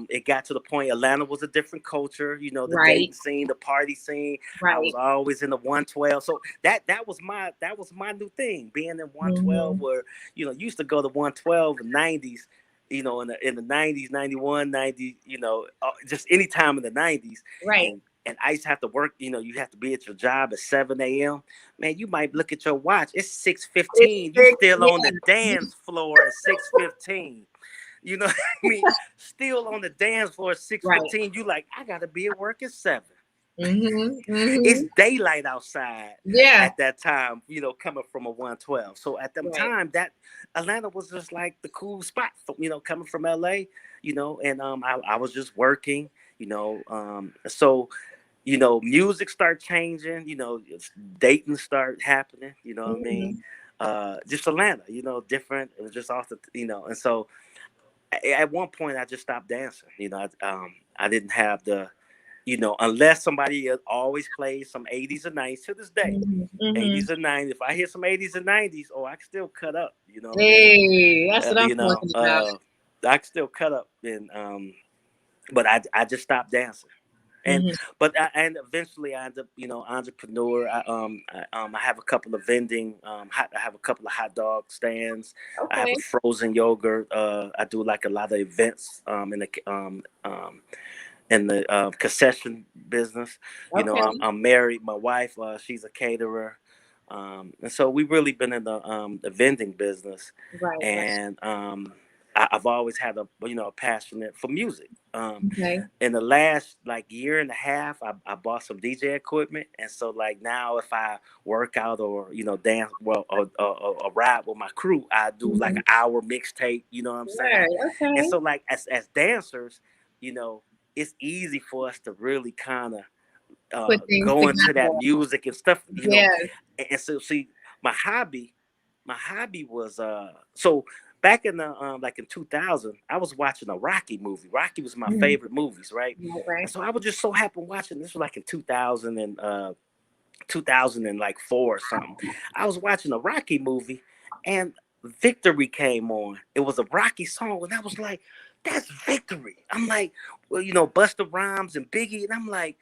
it got to the point Atlanta was a different culture. You know, the dating scene, the party scene. I was always in the 112. So that was my new thing. Being in 112, where you know, used to go to 112 in the 90s. You know, in the 90s, 91, 90. You know, just any time in the 90s. Right. And I used to have to work, you know, you have to be at your job at 7 a.m. Man, you might look at your watch. It's 6:15. You're still on the dance floor at 6:15. You know what I mean? Still on the dance floor at 6:15. You like, I got to be at work at 7. It's daylight outside at that time, you know, coming from a 112. So at that time, that Atlanta was just like the cool spot, you know, coming from L.A., you know, and I was just working, you know, so you know, music start changing, you know, dating start happening, you know what I mean? Just Atlanta, you know, different. It was just off the, you know, and so at one point I just stopped dancing. You know, I didn't have the, you know, unless somebody always plays some 80s and 90s to this day. 80s and 90s. If I hear some 80s and 90s, I can still cut up, you know. Hey, that's what I'm talking about. I can still cut up, and but I just stopped dancing. And and eventually I ended up, you know, entrepreneur. I have a couple of vending. I have a couple of hot dog stands. I have a frozen yogurt. I do like a lot of events in the concession business. You know, I'm married. My wife, she's a caterer. And so we've really been in the vending business. And I've always had a passionate for music. Okay. In the last like year and a half, I bought some DJ equipment, and so like now if I work out or dance or rap with my crew, I do like an hour mixtape. You know what I'm saying? Okay. And so like as dancers, it's easy for us to really kind of go into that music and stuff. And so see my hobby was so. Back in the like in 2000, I was watching a Rocky movie. Rocky was my favorite movies, right? And so I was just so happy watching. This was like in 2000 and 2004 or something. I was watching a Rocky movie, and Victory came on. It was a Rocky song, and I was like, "That's Victory." I'm like, well, Busta Rhymes and Biggie, and I'm like,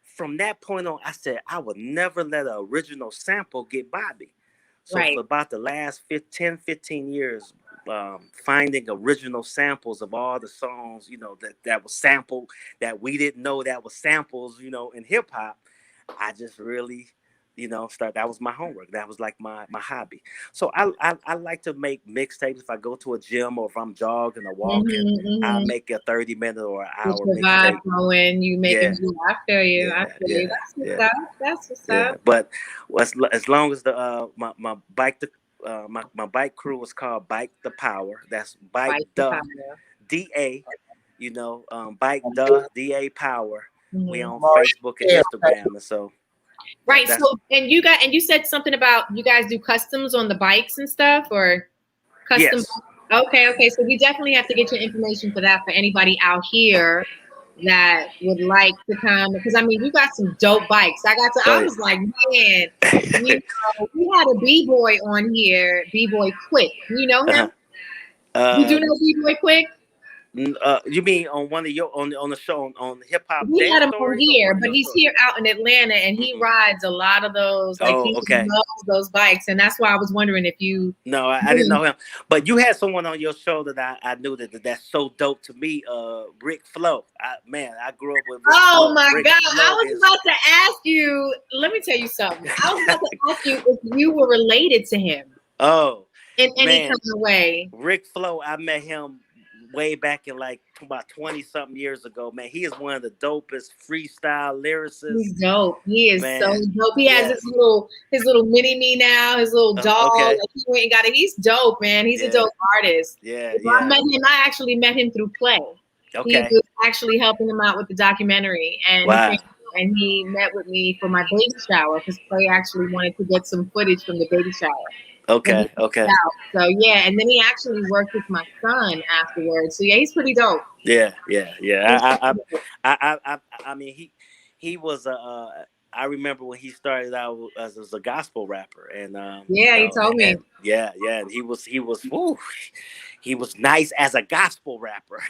from that point on, I said I would never let an original sample get by me. So for about the last 15 years, finding original samples of all the songs, that was sampled, that we didn't know that was samples, in hip hop, I just really, that was my homework. That was like my hobby. So I like to make mixtapes. If I go to a gym or if I'm jogging or walking, I make a 30-minute or an hour mixtape. Going, you make it. I feel you. I feel you. That's what's up. That's what's up. But as long as the my bike my bike crew was called Bike the Power. That's Bike the DA. Bike the DA Power. We on Facebook and Instagram, and so. Right. So, and you said something about you guys do customs on the bikes and stuff, or custom. Yes. Okay. So we definitely have to get your information for that for anybody out here that would like to come, because I mean, you got some dope bikes. I was like, man, we had a B-boy on here, B-boy Quick. You know him? You do know B-boy Quick? You mean on one of your on the show on hip hop? We had him on here, but he's here out in Atlanta, and he rides a lot of those. Like he loves those bikes, and that's why I was wondering if you. No, I didn't know him, but you had someone on your show that I knew that's so dope to me. Rick Flo. I grew up with. Oh my God! I was about to ask you. Let me tell you something. I was about to ask you if you were related to him. Oh, in any kind of way. Rick Flo, I met him way back in like about 20-something years ago, man. He is one of the dopest freestyle lyricists. He's dope. He is so dope. He has his little mini-me now, his little dog. Like he went and got it. He's dope, man. He's a dope artist. I actually met him through Play. Okay. He was actually helping him out with the documentary. And he met with me for my baby shower, because Play actually wanted to get some footage from the baby shower. Okay. So and then he actually worked with my son afterwards. So he's pretty dope. Yeah. I mean, he was I remember when he started out as a gospel rapper, and he told me. And he was nice as a gospel rapper.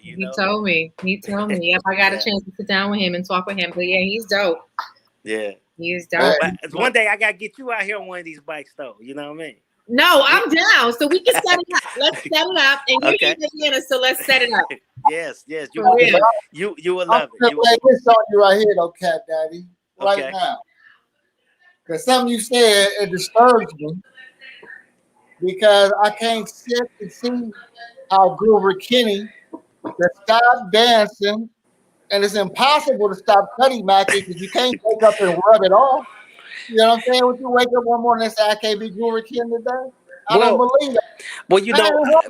He told me. Yep, I got a chance to sit down with him and talk with him. But he's dope. Yeah. He's dope. One day I gotta get you out here on one of these bikes, though. You know what I mean? No, I'm down. So we can set it up. Let's set it up. And you're in Atlanta, so let's set it up. Yes. You will love it. I'm gonna play this on you right here, though, Cat Daddy. Right now. Because something you said, it disturbs me. Because I can't sit and see how Grover Kenny to stop dancing. And it's impossible to stop Cutty Mack, because you can't wake up and rub it off. You know what I'm saying? When you wake up one morning and say, I can't be Grover Ken today, I don't believe that. Well,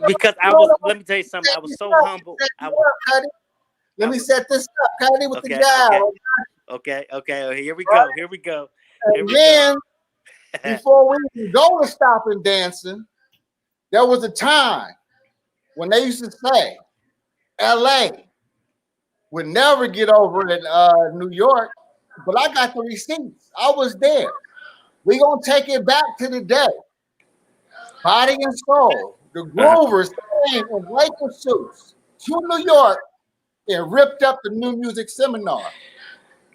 because let me tell you something. I was so humble. Let me set this up, Cutty, with the guy. Okay. Here we go. And then, before we even go to stopping dancing, there was a time when they used to say, L.A. would never get over in New York, but I got the receipts. I was there. We're going to take it back to the day. Body and soul. The Groovers came in Laker suits to New York and ripped up the New Music Seminar.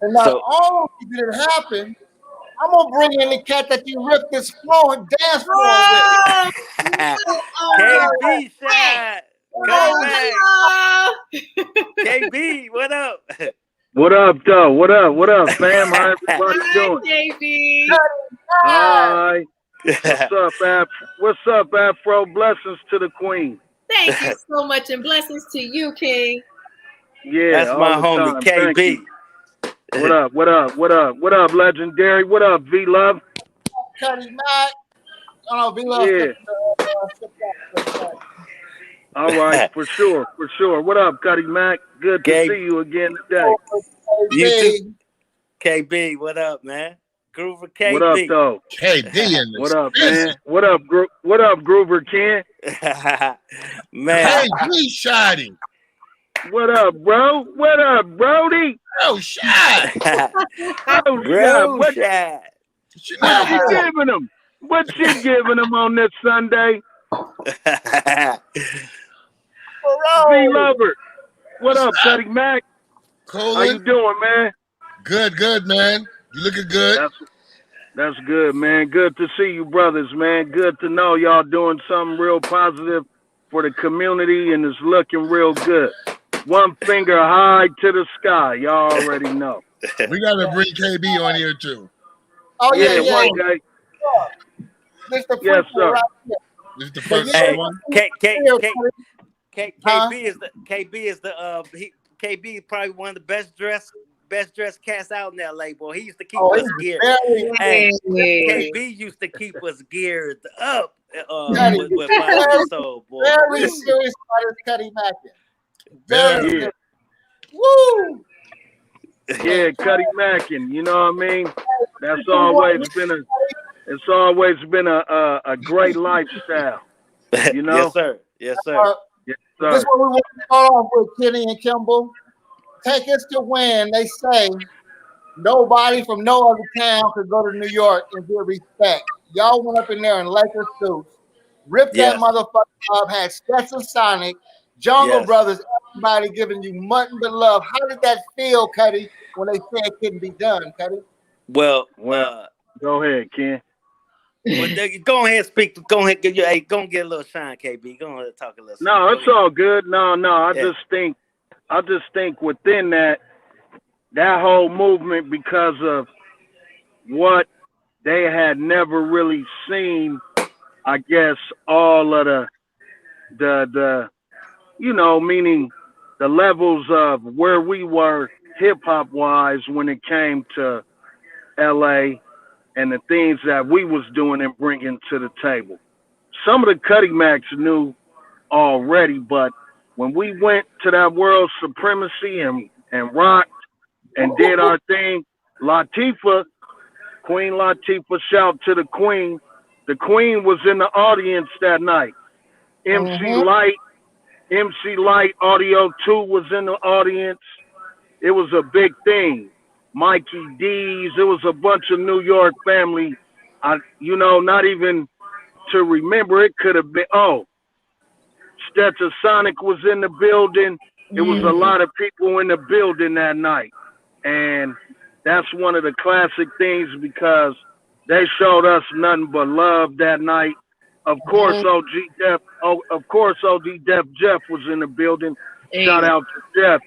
And not only did it happen, I'm going to bring in the cat that you ripped this floor and dance floor with. KB shot. KB, what up? What up, though? What up, fam? How everybody doing? KB. Hi. What's up, Aphro? Blessings to the queen. Thank you so much, and blessings to you, King. Yeah, that's my homie KB. What up? What up? What up? What up, legendary? What up, V Love? Cutty Mac. Oh, V Love. Yeah. All right, for sure. What up, Cutty Mac? Good to see you again today. You too. KB, what up, man? Groover KB. What up, though? KB in What up, man? What up, Groover Ken? Man. KB shotty. What up, bro? What up, Brody? Oh, shot. Bro, shot. What you giving him? What you giving him on this Sunday? V Lover. What up, Cutty Mac? Colin? How you doing, man? Good, man. You looking good? That's good, man. Good to see you, brothers, man. Good to know y'all doing something real positive for the community, and it's looking real good. One finger high to the sky. Y'all already know. We got to bring KB on here, too. Oh, yeah. One day. Yes, sir. Right, this is the first one. KB is probably one of the best dressed cats out in LA, boy. He used to keep us geared. KB used to keep us geared up with my soul, boy. Very serious about his Cutty Mac. Very Woo! Yeah, Cutty Mackin, you know what I mean? That's always been a great lifestyle. You know? Yes, sir. This is what we want to start off with, Kenny and Kimball. Take us to win. They say nobody from no other town could go to New York and get respect. Y'all went up in there in Lakers suits, ripped that motherfucker up, had Stetson Sonic, Jungle Brothers, everybody giving you nothing but love. How did that feel, Cutty, when they said it couldn't be done, Cutty? Well, go ahead, Ken. Go ahead, speak. Go ahead, get a little shine, KB. Go ahead, talk a little. No, it's all good. No. I just think within that whole movement, because of what they had never really seen, I guess all of the meaning the levels of where we were hip hop wise when it came to LA and the things that we was doing and bringing to the table. Some of the Cutty Macs knew already, but when we went to that world supremacy and rocked and did our thing, Queen Latifah, shout to the Queen. The Queen was in the audience that night. MC Light Audio 2 was in the audience. It was a big thing. Mikey D's. It was a bunch of New York family. Not even to remember. It could have been. Stetson Sonic was in the building. It was a lot of people in the building that night, and that's one of the classic things because they showed us nothing but love that night. Of course, OG Def Jeff was in the building. Shout out to Jeff.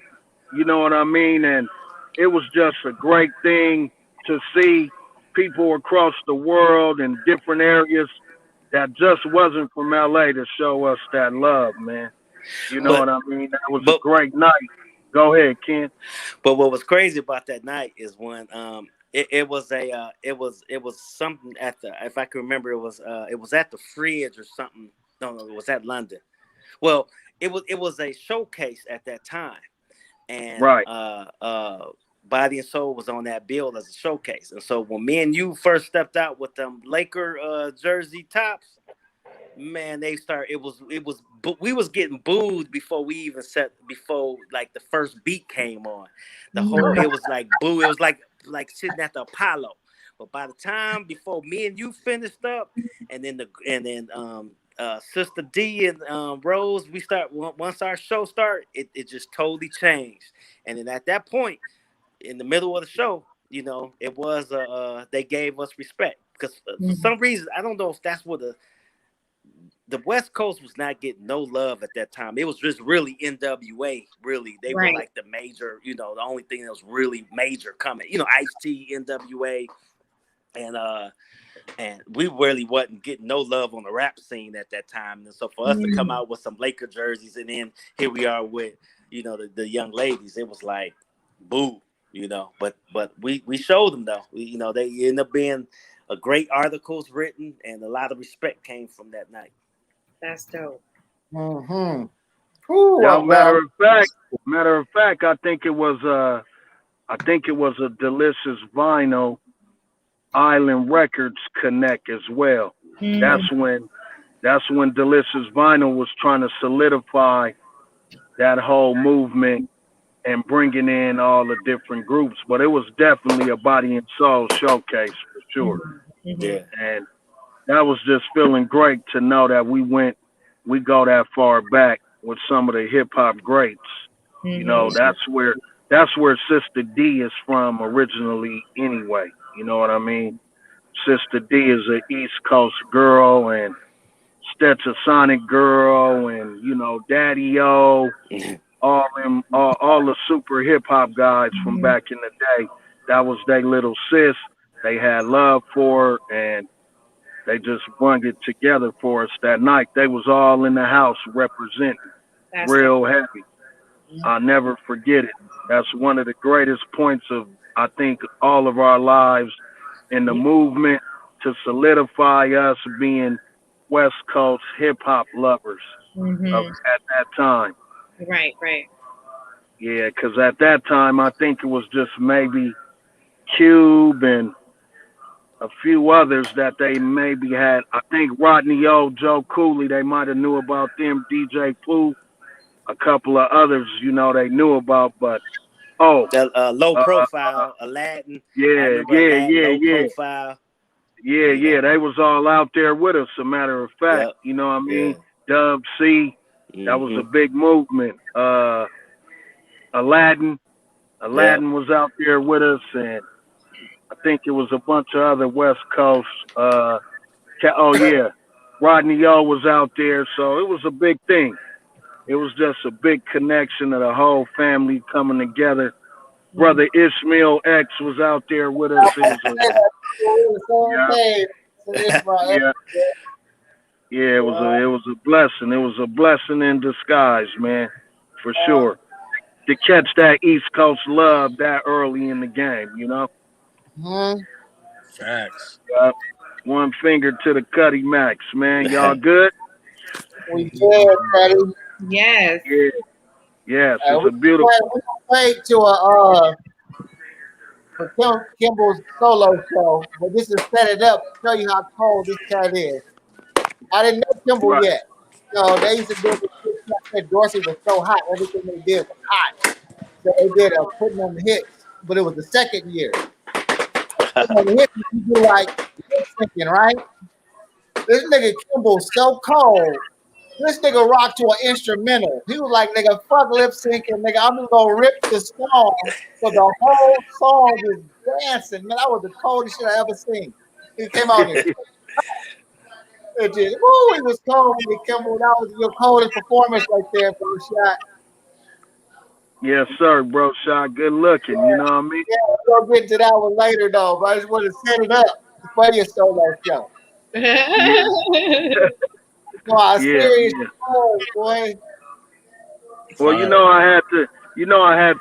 You know what I mean? And it was just a great thing to see people across the world in different areas that just wasn't from LA to show us that love, man. You know what I mean? That was a great night. Go ahead, Ken. But what was crazy about that night is when it was something at the, if I can remember, it was at the Fridge or something. No, it was at London. Well, it was a showcase at that time. And Body and Soul was on that bill as a showcase. And so when me and you first stepped out with them Laker jersey tops, man, we was getting booed before we even before like the first beat came on. It was like boo. It was like sitting at the Apollo. But by the time before me and you finished up, and then Sister D and Rose, once our show started, it just totally changed. And then at that point, in the middle of the show, it was they gave us respect because for some reason I don't know if that's what the West Coast was not getting no love at that time. It was just really NWA. Really, they were like the major, the only thing that was really major coming. Ice-T, NWA. and we really wasn't getting no love on the rap scene at that time. And so for us to come out with some Laker jerseys, and then here we are with, you know, the young ladies, it was like, boo, you know. But we showed them though. You know, they end up being a great articles written, and a lot of respect came from that night. That's dope. Now, matter of fact, I think it was a Delicious Vinyl Island Records connect as well. That's when Delicious Vinyl was trying to solidify that whole movement and bringing in all the different groups. But it was definitely a body and soul showcase for sure. Yeah, and that was just feeling great to know that we go that far back with some of the hip hop greats. You know, that's where Sister D is from originally anyway. You know what I mean? Sister D is an East Coast girl and Stetsasonic girl, and you know, Daddy O, all the super hip hop guys from back in the day. That was their little sis. They had love for her, and they just brung it together for us that night. They was all in the house representing real heavy. I'll never forget it. That's one of the greatest points of, I think, all of our lives in the movement to solidify us being West Coast hip hop lovers at that time. Right. Yeah, because at that time, I think it was just maybe Cube and a few others that they maybe had. I think Rodney O, Joe Cooley, they might have knew about them, DJ Pooh, a couple of others, you know, they knew about, but low profile, Aladdin. Yeah. Profile. Yeah, they was all out there with us, a matter of fact. You know what I mean? Dub C, that was a big movement. Aladdin was out there with us, and I think it was a bunch of other West Coast. Rodney O was out there, so it was a big thing. It was just a big connection of the whole family coming together. Brother Ishmael X was out there with us. It was a blessing. It was a blessing in disguise, man, for sure. To catch that East Coast love that early in the game, you know. Facts. One finger to the Cutty Max, man. Y'all good? We good, Cutty. Yes. Yeah. Yes, it's a beautiful. We played to for Kimball's solo show, but this is set it up to show you how cold this cat is. I didn't know Kimball yet. So they used to do it. Dorsey was so hot, everything they did was hot. So they did putting on the hits, but it was the second year. Putting on the hits, you do like lip syncing, right? This nigga Kimball's so cold. This nigga rocked to an instrumental. He was like, nigga, fuck lip syncing, nigga. I'm just gonna rip the song. So the whole song is dancing. Man, that was the coldest shit I ever seen. He came out here. It just, woo, he was cold when he came on. That was your coldest performance right there, bro, Shot. Yes, sir, bro, Shot. Good looking, you know what I mean? Yeah, we'll get to that one later, though, but I just want to set it up for your solo show. Serious cold, boy. Well, I had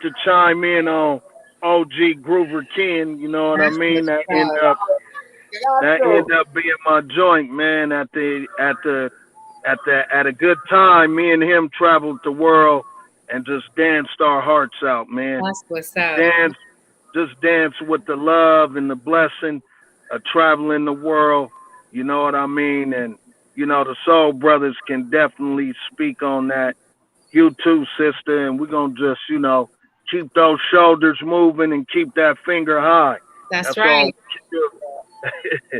to chime in on OG Groover Ken, you know what I mean? That ended up being my joint, man. At a good time, me and him traveled the world and just danced our hearts out, man. That's what's up. Dance with the love and the blessing of traveling the world, you know what I mean? And the Soul Brothers can definitely speak on that. You too, sister, and we're gonna just, keep those shoulders moving and keep that finger high. That's right.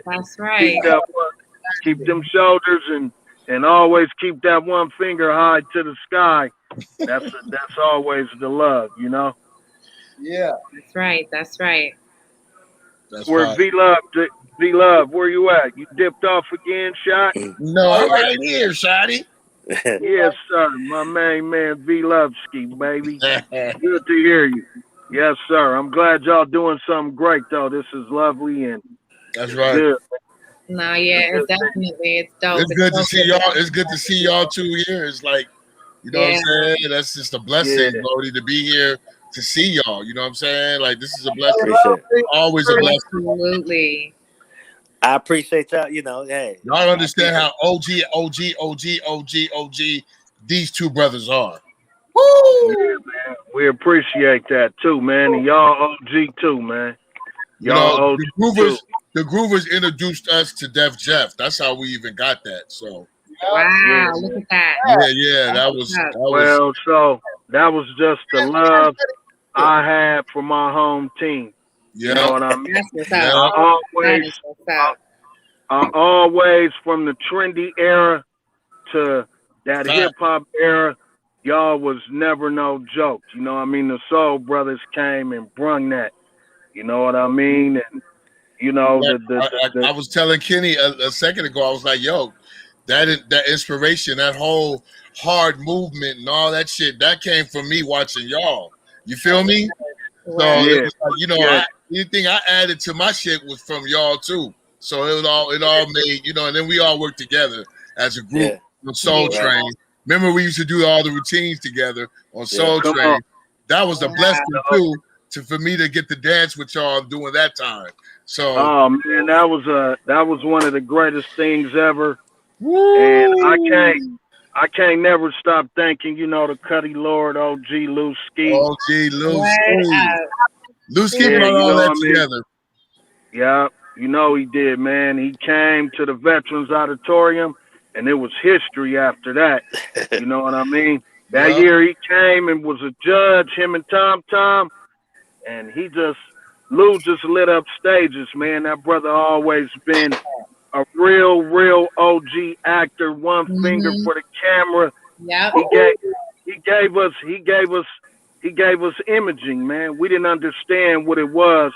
That's right. Keep them shoulders and always keep that one finger high to the sky. That's always the love, Yeah. That's right. That's right. Where V-Love, where you at? You dipped off again, Shot? No, I'm right here, Shotty. Yes, sir. My main man, V-Love-ski, baby. Good to hear you. Yes, sir. I'm glad y'all doing something great, though. This is lovely, and That's right. Good. No, yeah, it's definitely it's dope. It's good to see y'all. It's good to see y'all too here. It's like, you know what I'm saying? That's just a blessing, Brody, to be here to see y'all. You know what I'm saying? Like, this is a blessing. Always a blessing. Absolutely. I appreciate y'all. You know, hey, y'all understand how OG these two brothers are. Woo! Yeah, man. We appreciate that too, man. And y'all OG too, man. Y'all you know, the Groovers introduced us to Def Jeff. That's how we even got that. So wow, look at that. Yeah, that was so that was just the love I had for my home team. Yeah. You know what I mean? That's what's up. I always from the trendy era to that hip hop era, y'all was never no joke. You know what I mean? The Soul Brothers came and brung that. You know what I mean? And you know, I was telling Kenny a second ago, I was like, yo, that inspiration, that whole hard movement and all that shit, that came from me watching y'all. You feel me? So it was like, you know, anything I added to my shit was from y'all too. So it all made, you know, and then we all worked together as a group on Soul Train. Remember, we used to do all the routines together on Soul Train. That was a blessing too, for me to get to dance with y'all during that time. So man, that was one of the greatest things ever. Woo! And I can't never stop thanking, you know, the Cutty Lord, OG Lewski. OG Lewski. Lewski brought all that together. Yeah, you know he did, man. He came to the Veterans Auditorium, and it was history after that. You know what I mean? That year he came and was a judge, him and Tom, and Lou just lit up stages, man. That brother always been a real OG actor. One finger for the camera. Yeah. He gave us imaging, man. We didn't understand what it was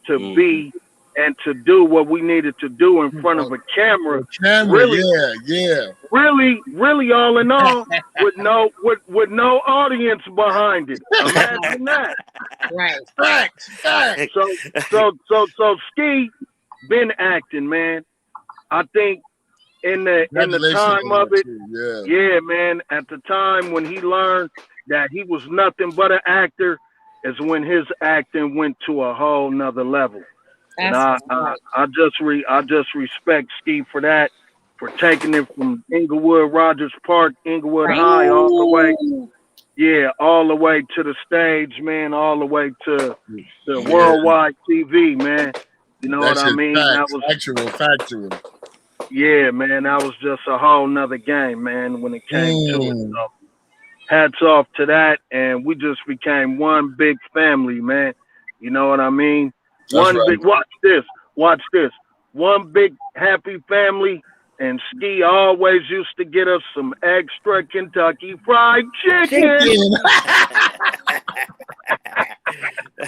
to be and to do what we needed to do in front of a camera. Really, really, all in all, with no audience behind it. Imagine that. Right. Facts. So Ski been acting, man. I think in the time of it, man, at the time when he learned that he was nothing but an actor is when his acting went to a whole nother level. And I just respect Ski for that, for taking it from Inglewood, Rogers Park, Inglewood High, all the way to the stage, man, all the way to the worldwide TV, man. You know what I mean? That was factual. Yeah, man, that was just a whole nother game, man, when it came to it. So, hats off to that, and we just became one big family, man. You know what I mean? Watch this. One big happy family, and Ski always used to get us some extra Kentucky Fried Chicken.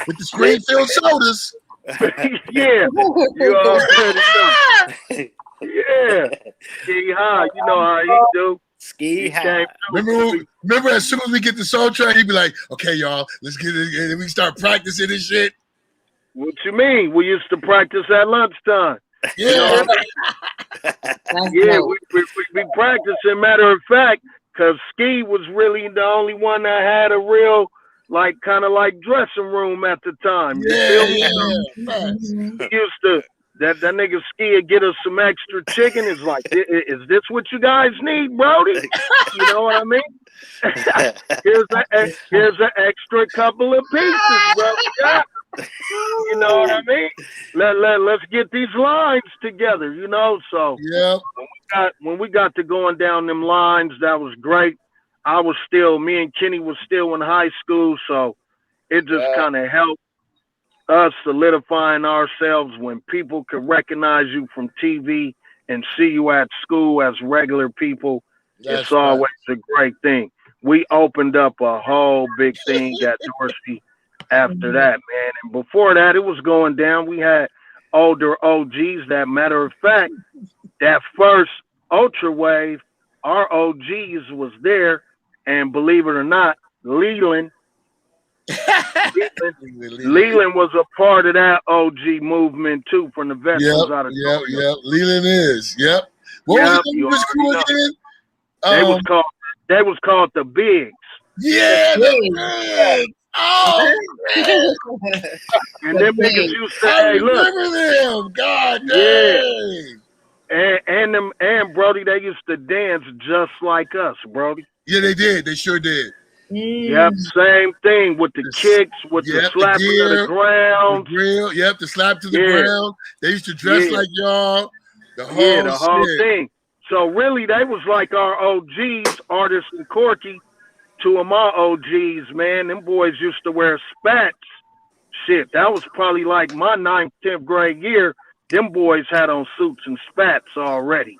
With the Springfield sodas. Yeah. You already know. Yeah. Ski High, you know how he do. Ski High. Remember, as soon as we get the Soul Train, he'd be like, "Okay, y'all, let's get it." And we start practicing this shit. What you mean? We used to practice at lunchtime. Yeah, you know I mean? we practicing. Matter of fact, because Ski was really the only one that had a real, kind of dressing room at the time. You feel me? He used to. That nigga Ski would get us some extra chicken. It's like, is this what you guys need, Brody? You know what I mean? here's an extra couple of pieces, bro. Yeah. You know what I mean? Let's get these lines together, you know? So when we got to going down them lines, that was great. Me and Kenny was still in high school, so it just kind of helped us solidifying ourselves when people could recognize you from TV and see you at school as regular people. It's always a great thing. We opened up a whole big thing at Dorsey after that, man. And before that, it was going down. We had older OGs. That matter of fact, that first Ultra Wave, our OGs was there. And believe it or not, Leland Leland was a part of that OG movement too, from the veterans out of Leland is. Yep. What was the name of his crew again? They was called the Bigs. Yeah, the Bigs. Oh, and them niggas used to remember them. God dang. And Brody, they used to dance just like us, Brody. Yeah, they did. They sure did. Yep, same thing with the kicks, with the slapping to the ground. The slap to the ground. They used to dress like y'all. The whole thing. So really, they was like our OGs, Artist and Corky. Two of my OGs, man. Them boys used to wear spats. Shit, that was probably like my 9th, 10th grade year. Them boys had on suits and spats already.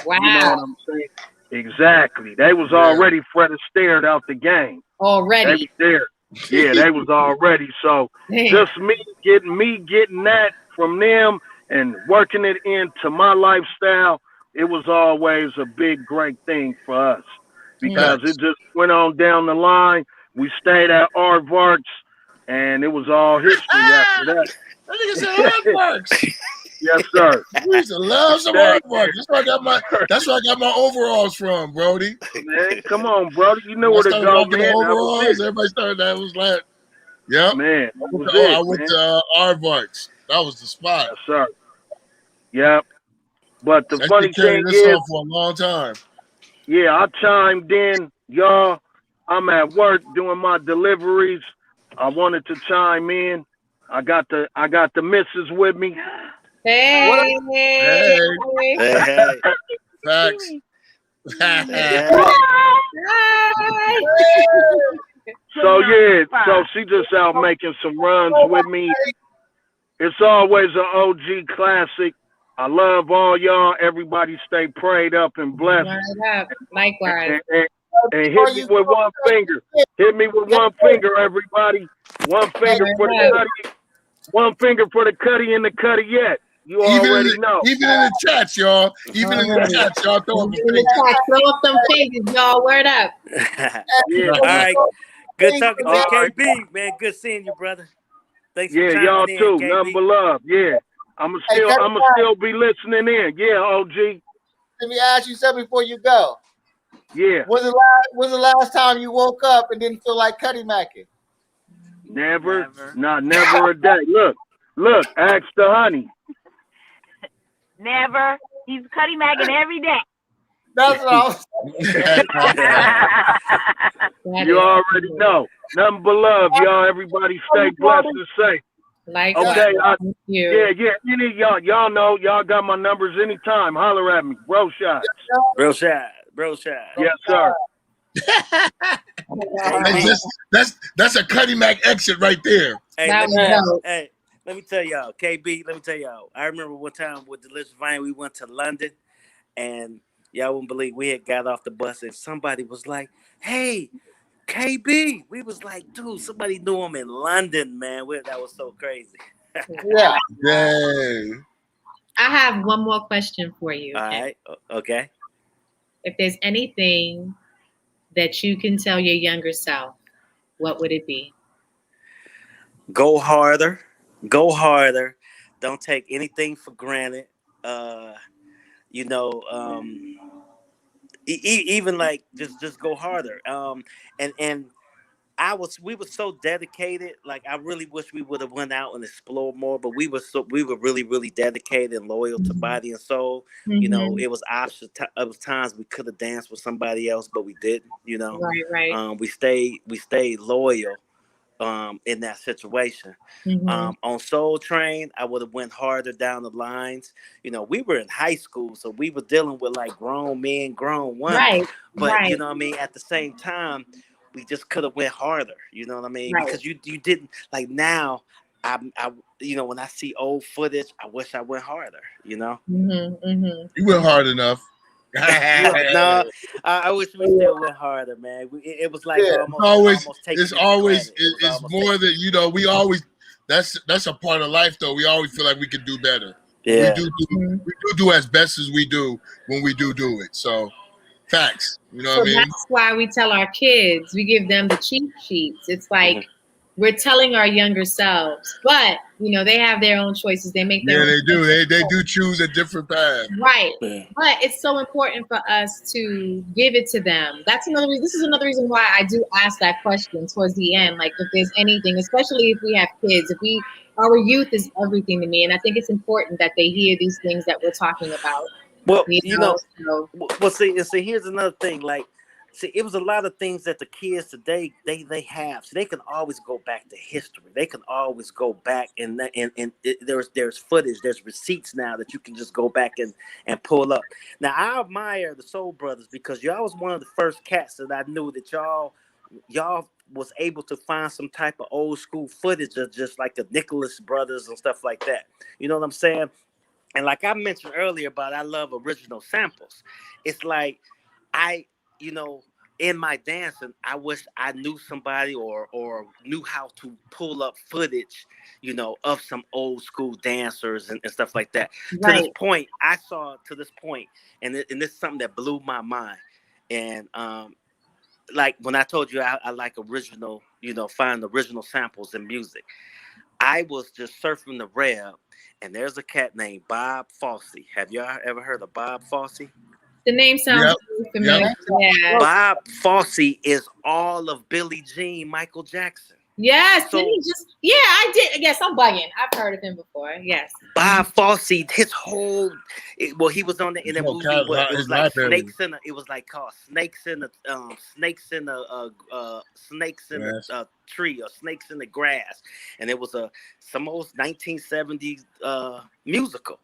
Wow. You know what I'm saying? Exactly. They was already Fred Astaire out the game. Already. They was there. Yeah, they was already. So just me getting that from them and working it into my lifestyle, it was always a big, great thing for us. Because it just went on down the line. We stayed at Aardvarks, and it was all history after that. I think it's at Aardvarks. Yes, sir. We used to love some Aardvarks. That's where I got my overalls from, Brody. Man, come on, Brody. You know where to go, man. Overalls, everybody started that. Was like, yeah. Man, I went to Aardvarks. That was the spot. Yes, sir. Yep. But the funny thing is, for a long time. Yeah, I chimed in, y'all. I'm at work doing my deliveries. I wanted to chime in. I got the missus with me. Hey. Facts. So she just out making some runs with me. It's always an OG classic. I love all y'all. Everybody stay prayed up and blessed. Likewise. And hit me with one finger. Hit me with one finger, everybody. One finger for the Cutty. One finger for the Cutty and the Cutty yet. You already know. Even in the chats, y'all. Even in the chats, y'all. Throw up them fingers, y'all. Word up. All right. Good talking to you, KB, man. Good seeing you, brother. Thanks for chiming y'all in, too. KB. Nothing but love. Yeah. I'ma still be listening in. Yeah, OG. Let me ask you something before you go. Yeah. Was the last time you woke up and didn't feel like CuttyMacking? Never. Not never a day. Look, ask the honey. Never. He's CuttyMacking every day. That's what You already know. Nothing but love, y'all. Everybody stay blessed and safe. Okay, any y'all know, y'all got my numbers anytime. Holler at me. Bro shot. Yes, sir. That's a CuttyMack exit right there. Hey, let me tell y'all, KB, I remember one time with Delicious Vine, we went to London, and y'all wouldn't believe we had got off the bus and somebody was like, hey, KB. We was like, dude, somebody knew him in London, man. That was so crazy. Yeah. Dang. I have one more question for you. All right. Okay. If there's anything that you can tell your younger self, what would it be? Go harder. Go harder. Don't take anything for granted. Even like just go harder. And we were so dedicated. Like I really wish we would have went out and explored more, but we were really, really dedicated and loyal to body and soul. Mm-hmm. You know, it was options. It was times we could have danced with somebody else, but we didn't. You know, right. We stayed loyal. In that situation. Mm-hmm. On Soul Train, I would have went harder down the lines. You know, we were in high school, so we were dealing with like grown men, grown women. Right. But you know what I mean? At the same time, we just could have went harder. You know what I mean? Right. Because you didn't like now. I when I see old footage, I wish I went harder. You know? Mm-hmm, mm-hmm. You went hard enough. No, I wish we still went harder, man. It was like it's more than we always. That's a part of life, though. We always feel like we could do better. Yeah, we do as best as we do when we do it. So, facts. You know what I mean? That's why we tell our kids, we give them the cheat sheets. It's like we're telling our younger selves, but you know, they have their own choices. They make their own they do. choices. They do choose a different path. Right. Yeah. But it's so important for us to give it to them. That's another reason. This is another reason why I do ask that question towards the end. Like if there's anything, especially if we have kids, our youth is everything to me. And I think it's important that they hear these things that we're talking about. Well, So. well, see, here's another thing. Like, see, it was a lot of things that the kids today they have. So they can always go back to history. They can always go back and there's footage, there's receipts now that you can just go back and pull up. Now, I admire the Soul Brothers because y'all was one of the first cats that I knew that y'all was able to find some type of old school footage of just like the Nicholas Brothers and stuff like that. You know what I'm saying? And like I mentioned earlier about I love original samples. It's like in my dancing, I wish I knew somebody or knew how to pull up footage, of some old school dancers and stuff like that. Right. To this point, and this is something that blew my mind. And like when I told you I like original, find original samples in music. I was just surfing the web, and there's a cat named Bob Fosse. Have y'all ever heard of Bob Fosse? The name sounds familiar. Yep. Yeah. Bob Fosse is all of Billie Jean, Michael Jackson. Yes, so, I did. Yes, I'm bugging. I've heard of him before. Yes. Bob Fosse, his whole he was on in the movie. It was like snakes in it was like called snakes in a tree or snakes in the grass, and it was some old 1970s musical.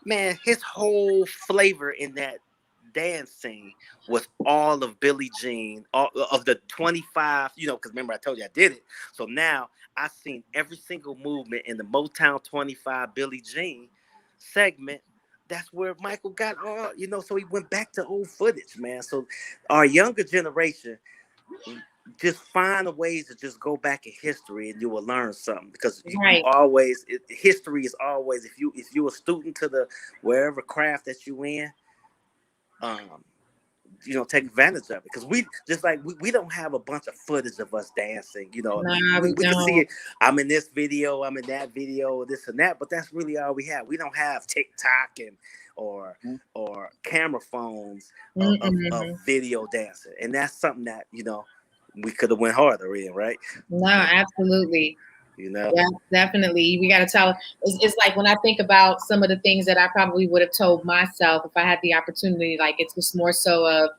Man, his whole flavor in that dance scene was all of Billie Jean, all of the 25, because remember I told you I did it. So now I've seen every single movement in the Motown 25 Billie Jean segment. That's where Michael got all, so he went back to old footage, man. So our younger generation, just find ways to just go back in history and you will learn something, because history is always, if you're a student to the wherever craft that you in, take advantage of it, because we don't have a bunch of footage of us dancing. We can see it. I'm in this video, I'm in that video, this and that, but that's really all we have. We don't have TikTok or camera phones of video dancing, and that's something that we could have went harder in, right? No, absolutely. Yeah, definitely. We got to tell. It's like when I think about some of the things that I probably would have told myself if I had the opportunity. Like it's just more so of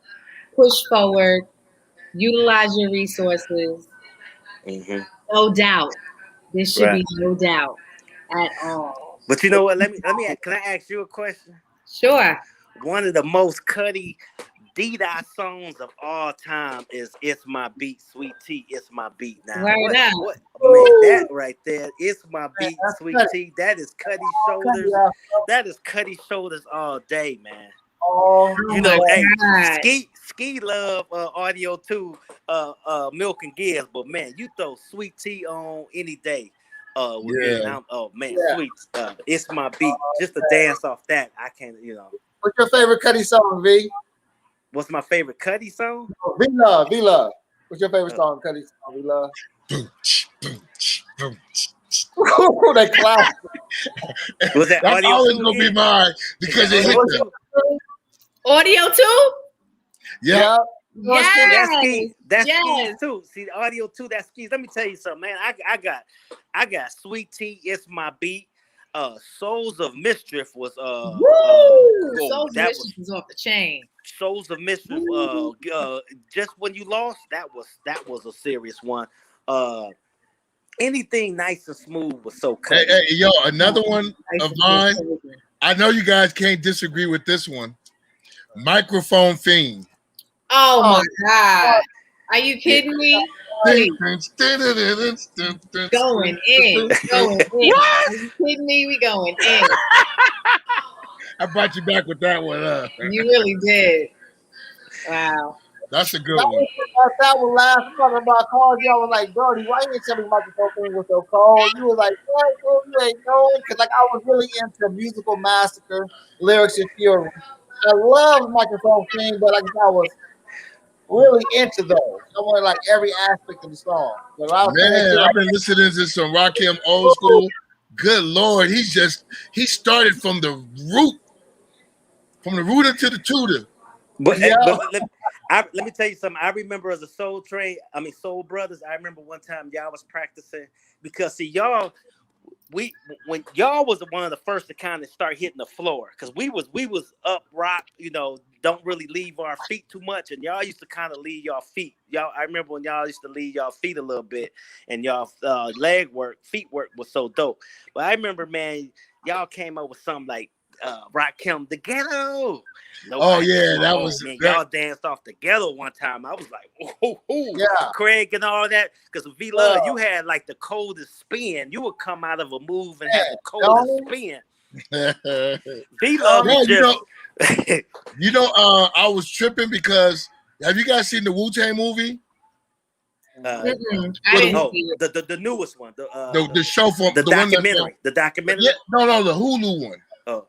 push forward, utilize your resources. Mm-hmm. No doubt, there should be no doubt at all. But you know what? Let me. Can I ask you a question? Sure. One of the most Cutty D-Dot songs of all time is "It's My Beat, Sweet Tea." It's my beat now. What, man, that right there. It's my beat, Sweet Tea. That is Cutty shoulders. That is Cutty shoulders all day, man. Oh, Ski love audio too, Milk and Gibbs, but man, you throw Sweet Tea on any day. Sweet. It's my beat. Just to dance off that, I can't. What's your favorite Cutty song, V? What's my favorite Cutty song? V Love. What's your favorite song, Cutty song? V Love. That classic. Was that That's always gonna be mine because it hit them. Audio too? Yeah. Yes. That's skis too. See, the audio too. That's skis. Let me tell you something, man. I got Sweet Tea. It's my beat. Souls of Mischief was Souls of Mischief was off the chain. Souls of Mischief. Just when you lost, that was a serious one. Anything nice and smooth was so cool. Hey, yo, another one of mine. I know you guys can't disagree with this one. Microphone Fiend. Oh my God. Are you kidding me? Going in. Are you kidding me? We going in. I brought you back with that one. You really did. Wow. That's a good one. That was last talking about calls. Y'all was like, Brody, why you didn't tell me Microphone Fiend was so cold? You was like, what? You ain't knowing? Because I was really into Musical Massacre, Lyrics and Fury. I love Microphone Fiend, but I was really into those. I want like every aspect of the song. But I was Man, I've been listening to some Rakim old school. Good Lord, he started from the root into the tutor. But, let me tell you something. I remember as a Soul Brothers, I remember one time y'all was practicing because see y'all, when y'all was one of the first to kind of start hitting the floor, because we was up rock, don't really leave our feet too much, and y'all used to kind of leave y'all feet. I remember when y'all used to leave y'all feet a little bit, and y'all feet work was so dope. But I remember, man, y'all came up with something like Rakim, the ghetto. That was y'all danced off the ghetto one time. I was like, Yeah. Craig and all that. Because V Love, you had like the coldest spin. You would come out of a move and have the coldest spin. V Love, I was tripping because have you guys seen the Wu-Tang movie? I didn't see it. The newest one, the show from the documentary. The documentary. Yeah, no, the Hulu one. Oh.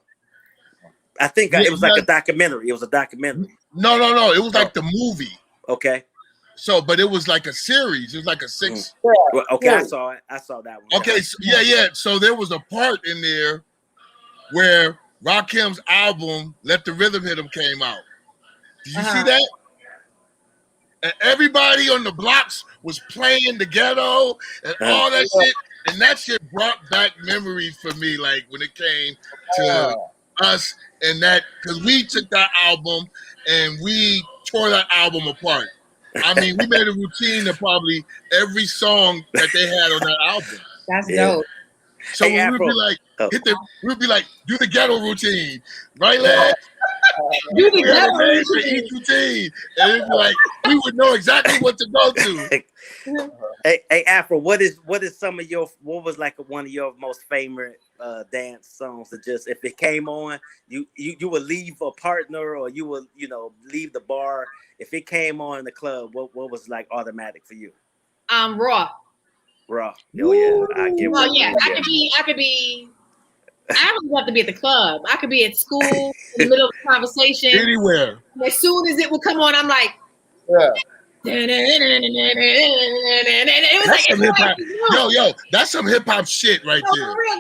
I think it was like a documentary. It was a documentary. No. It was like the movie. Okay. So, but it was like a series. It was like a 6. Well, okay, I saw it. I saw that one. Okay, so, yeah. So there was a part in there where Rakim's album "Let the Rhythm Hit 'Em" came out. Did you see that? And everybody on the blocks was playing the ghetto and all that shit, and that shit brought back memories for me. Like when it came to us and that, because we took that album and we tore that album apart. I mean, we made a routine of probably every song that they had on that album. That's dope. So when we'd be like, we'd be like, do the ghetto routine, right, lad? Do the ghetto routine. And it'd be like, we would know exactly what to go to. Hey, Aphro, what was like one of your most favorite dance songs that just, if it came on, you would leave a partner or you would, leave the bar. If it came on in the club, what was like automatic for you? Raw. Oh yeah, I get. Well, yeah, I could be. I don't have to be at the club. I could be at school in the middle of a conversation. Anywhere. As soon as it would come on, I'm like, It was that's like, some hip hop. Yo, that's some hip hop shit right there. For real,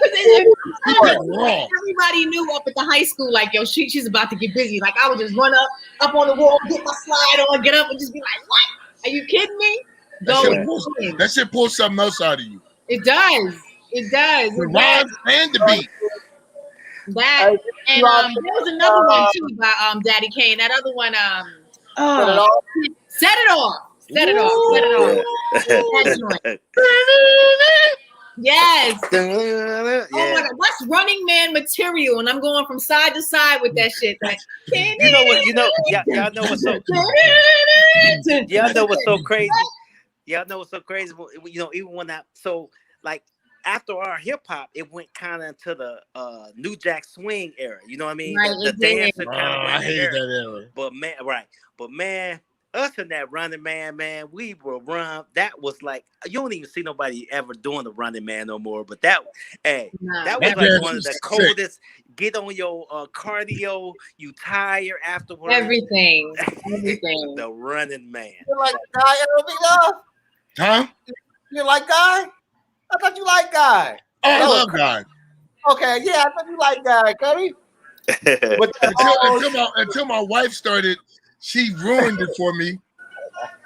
everybody knew up at the high school, like, yo, she's about to get busy. Like, I would just run up on the wall, get my slide on, get up, and just be like, what? Are you kidding me? That shit pulls something else out of you. It does. It does. The rhymes and the beat. That and there was another one too by Daddy Kane. That other one, Set It Off. Set It Off. Yes. Oh my God, that's Running Man material, and I'm going from side to side with that shit. Like, y'all know what's so crazy. Y'all know what's so crazy. Even when like after our hip hop, it went kind of into the New Jack Swing era. You know what I mean? Right, the dancer kind of. I hated that era. But man, us and that Running Man, we will run. That was like, you don't even see nobody ever doing the Running Man no more. But that was like one of the coldest. Get on your cardio. You tire afterwards. Everything. The Running Man. You like Guy, Love? Huh? You like Guy? I thought you liked Guy. Oh, I love Guy. Okay, yeah, I thought you liked Guy, Cutty. Until my wife started, she ruined it for me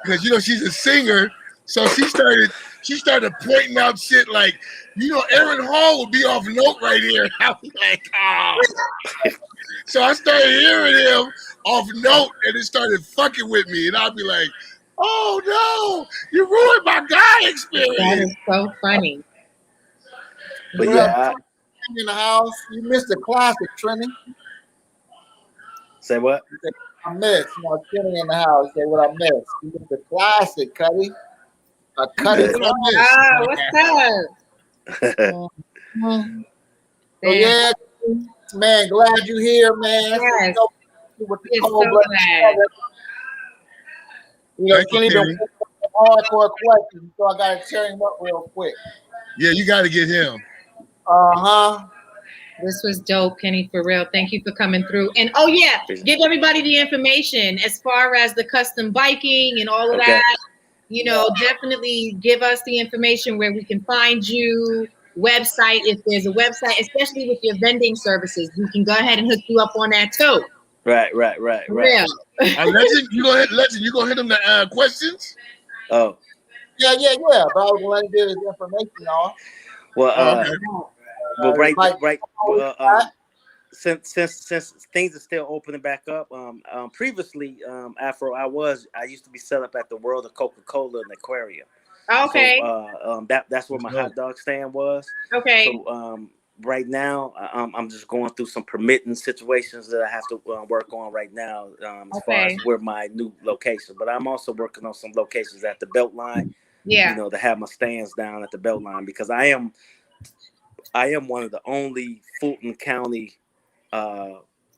because she's a singer, so she started pointing out shit like Aaron Hall would be off note right here. I was like, oh. So I started hearing him off note, and it started fucking with me, and I'd be like, oh no, you ruined my Guy experience. That is so funny. But yeah, in the house, you missed a classic, Trini. Say what? I missed. Trini in the house. Say what I missed. You missed a classic, Cutty. A Cutty. What's up? Yeah, man. Glad you're here, man. Yes. With the so glad. Kenny been hardcore questions, so I gotta tear him up real quick. Yeah, you gotta get him. This was dope, Kenny, for real. Thank you for coming through. And oh yeah, give everybody the information as far as the custom biking and all of that. You know, definitely give us the information where we can find you, website, if there's a website, especially with your vending services. We can go ahead and hook you up on that too. Right. Legend, you go ahead, Legend. You gonna hit them the questions? Oh. Yeah. But I was gonna let him give his information on. Well, since things are still opening back up, previously, Aphro, I used to be set up at the World of Coca-Cola in the aquarium. Okay. So, that's where my hot dog stand was. Okay. So right now, I'm just going through some permitting situations that I have to work on right now as far as where my new location. But I'm also working on some locations at the Beltline. Yeah. You know, to have my stands down at the Beltline, because I am one of the only Fulton County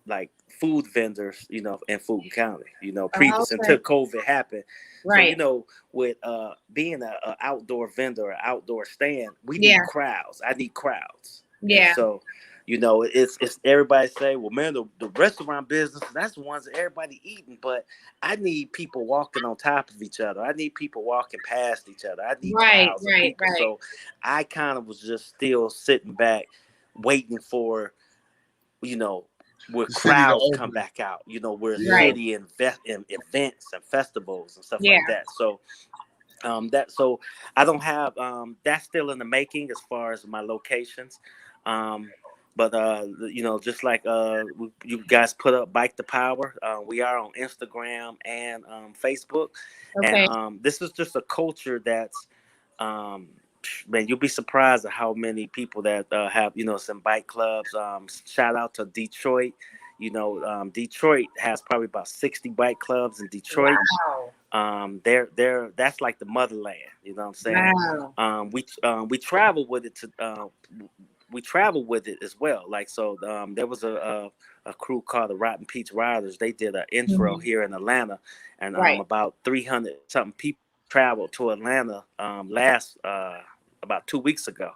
like food vendors, you know, in Fulton County, you know, previous until COVID happened. Right. So, you know, with being an outdoor vendor, an outdoor stand, we need crowds. I need crowds. Yeah. And so, you know, it's everybody say, well, man, the restaurant business, that's the ones that everybody eating, but I need people walking on top of each other. I need people walking past each other. I need crowds of people. So I kind of was just still sitting back, waiting for, you know, where crowds come back out, you know, where city invest in events and festivals and stuff like that. So so I don't have that's still in the making as far as my locations. But you know, just like you guys put up Bike to Power, we are on Instagram and Facebook. And this is just a culture that's man, you'll be surprised at how many people that have, you know, some bike clubs. Shout out to Detroit. You know, Detroit has probably about 60 bike clubs in Detroit. Wow. That's like the motherland. You know what I'm saying? Wow. We travel with it we travel with it as well. Like, so there was a crew called the Rotten Peach Riders. They did an intro here in Atlanta, and about 300 something people traveled to Atlanta last about 2 weeks ago.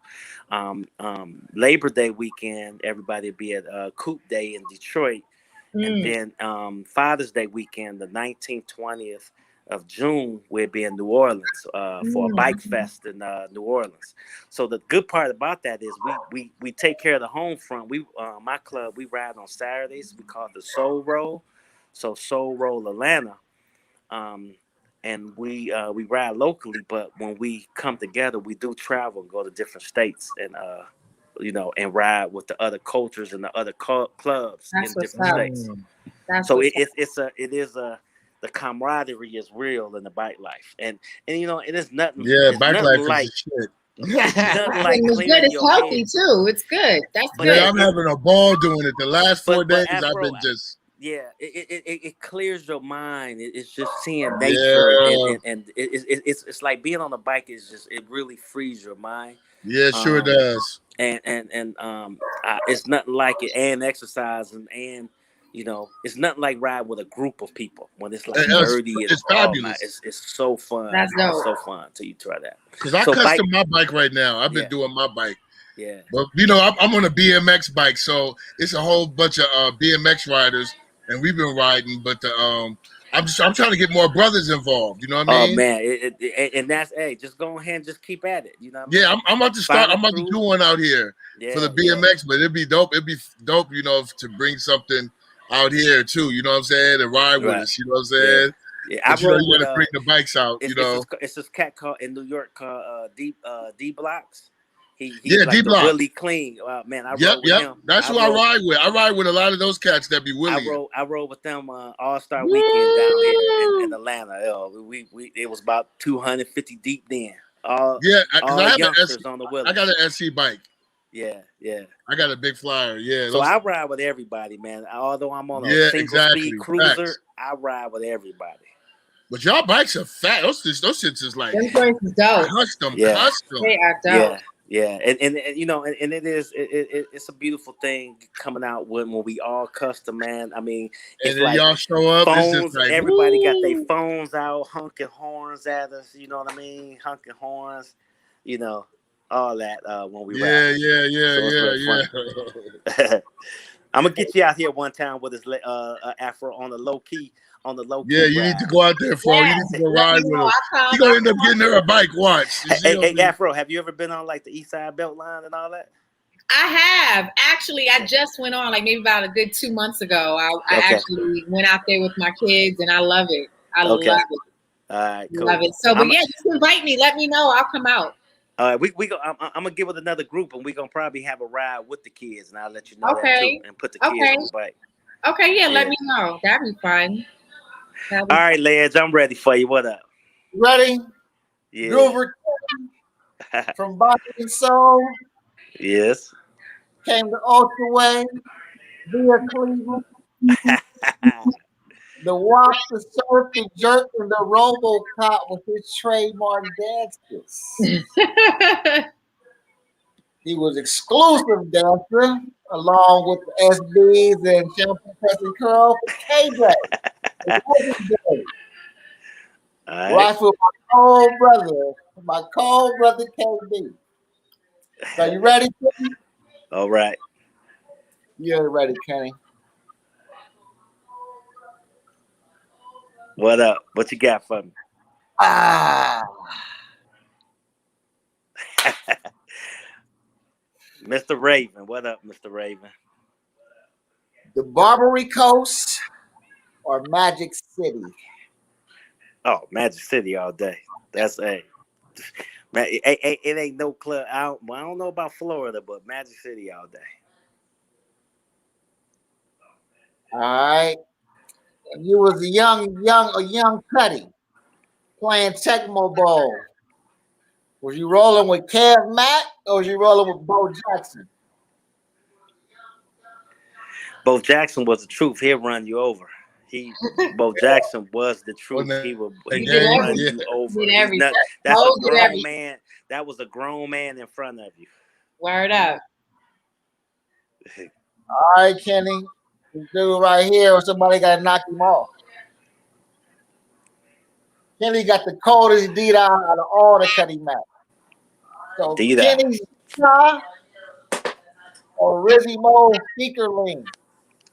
Labor Day weekend, everybody be at Coupe Day in Detroit. And then Father's Day weekend, the 19th, 20th of June, we'll be in New Orleans for a bike fest in New Orleans. So the good part about that is we take care of the home front. My club, we ride on Saturdays. We call it the Soul Roll. So Soul Roll Atlanta. And we ride locally, but when we come together, we do travel and go to different states and you know, and ride with the other cultures and the other clubs in different states. So the camaraderie is real in the bike life, and you know, it is nothing. Yeah, bike life like, is shit. Nothing like it's good. It's healthy too. It's good. That's good. Yeah, I'm having a ball doing it. The last 4 days, I've been just. Yeah, it clears your mind. It's just seeing nature, and it's like being on a bike is just, it really frees your mind. Yeah, it sure does. And it's nothing like it, and exercising, and you know, it's nothing like ride with a group of people when it's like 30. It's fabulous. It's so fun. That's dope. It's so fun till you try that. Because I custom my bike right now. I've been doing my bike. Yeah. But you know, I'm on a BMX bike, so it's a whole bunch of BMX riders. And we've been riding, but I'm trying to get more brothers involved. You know what I mean? Oh man, and that's just go ahead and just keep at it. You know what I mean? Yeah, I'm about to start. I'm about to do one out here for the BMX, but it'd be dope. It'd be dope, you know, to bring something out here too. You know what I'm saying? And ride with us. You know what I'm saying? Yeah, but, you know, you got to bring the bikes out. You know, it's this cat called in New York called D Blocks. He's like D-Block. Really clean. Man, I rode with him. That's who I ride with. I ride with a lot of those cats that be willing. I rode with them All-Star Weekend down here in Atlanta. It was about 250 deep then. All youngsters on the Willis. I got an SC bike. Yeah. I got a big flyer. Yeah. So I ride with everybody, man. Although I'm on a single-speed cruiser, I ride with everybody. But y'all bikes are fat. Those shits is like custom. They are dope. Yeah, and you know, and it's a beautiful thing coming out when we all custom, man. I mean, it's and then like y'all show up. Phones, it's just like, everybody got their phones out, honking horns at us. You know what I mean? Honking horns. You know, all that when we Yeah, ride. yeah. I'm gonna get you out here one time with this Aphro on the low key. Yeah, you need to go out there, Fro. You need to go ride with him. She gonna end up getting her a bike watch. Hey, Aphro, have you ever been on like the East Side Beltline and all that? I have. Actually, I just went on like maybe about a good 2 months ago. I actually went out there with my kids and I love it. I love it. All right, cool. Love it. So, but yeah, just invite me. Let me know. I'll come out. All right, we go. I'm gonna get with another group and we're gonna probably have a ride with the kids and I'll let you know that too and put the kids on the bike. Okay, yeah, let me know. That'd be fun. All right, lads, I'm ready for you. What up? Ready? Yeah. Hoover from Body and Soul. Yes. Came to Ultra Way via Cleveland. The walk, the surf, the jerk, and the ROBO-COP with his trademark dances. He was exclusive dancer along with the SBs and shampoo pressing curl for KJ. Right with my cold brother KB. So you ready, Kenny? All right. You're ready, Kenny. What up? What you got for me? Mr. Raven. What up, Mr. Raven? The Barbary Coast or Magic City? Oh, Magic City all day. That's it ain't no club out. Well, I don't know about Florida, but Magic City all day. All right. And you was a young Cutty playing Tecmo Bowl. Was you rolling with Kev Mack or was you rolling with Bo Jackson? Bo Jackson was the truth. He'll run you over. Bo Jackson was the truth. He would run you over. That's a grown man. That was a grown man in front of you. Word up. All right, Kenny. This dude right here, or somebody got to knock him off. Kenny got the coldest D-Dot out of all the CuttyMack. So Kenny's D-Dot or Rizzy-Mo speaker lean?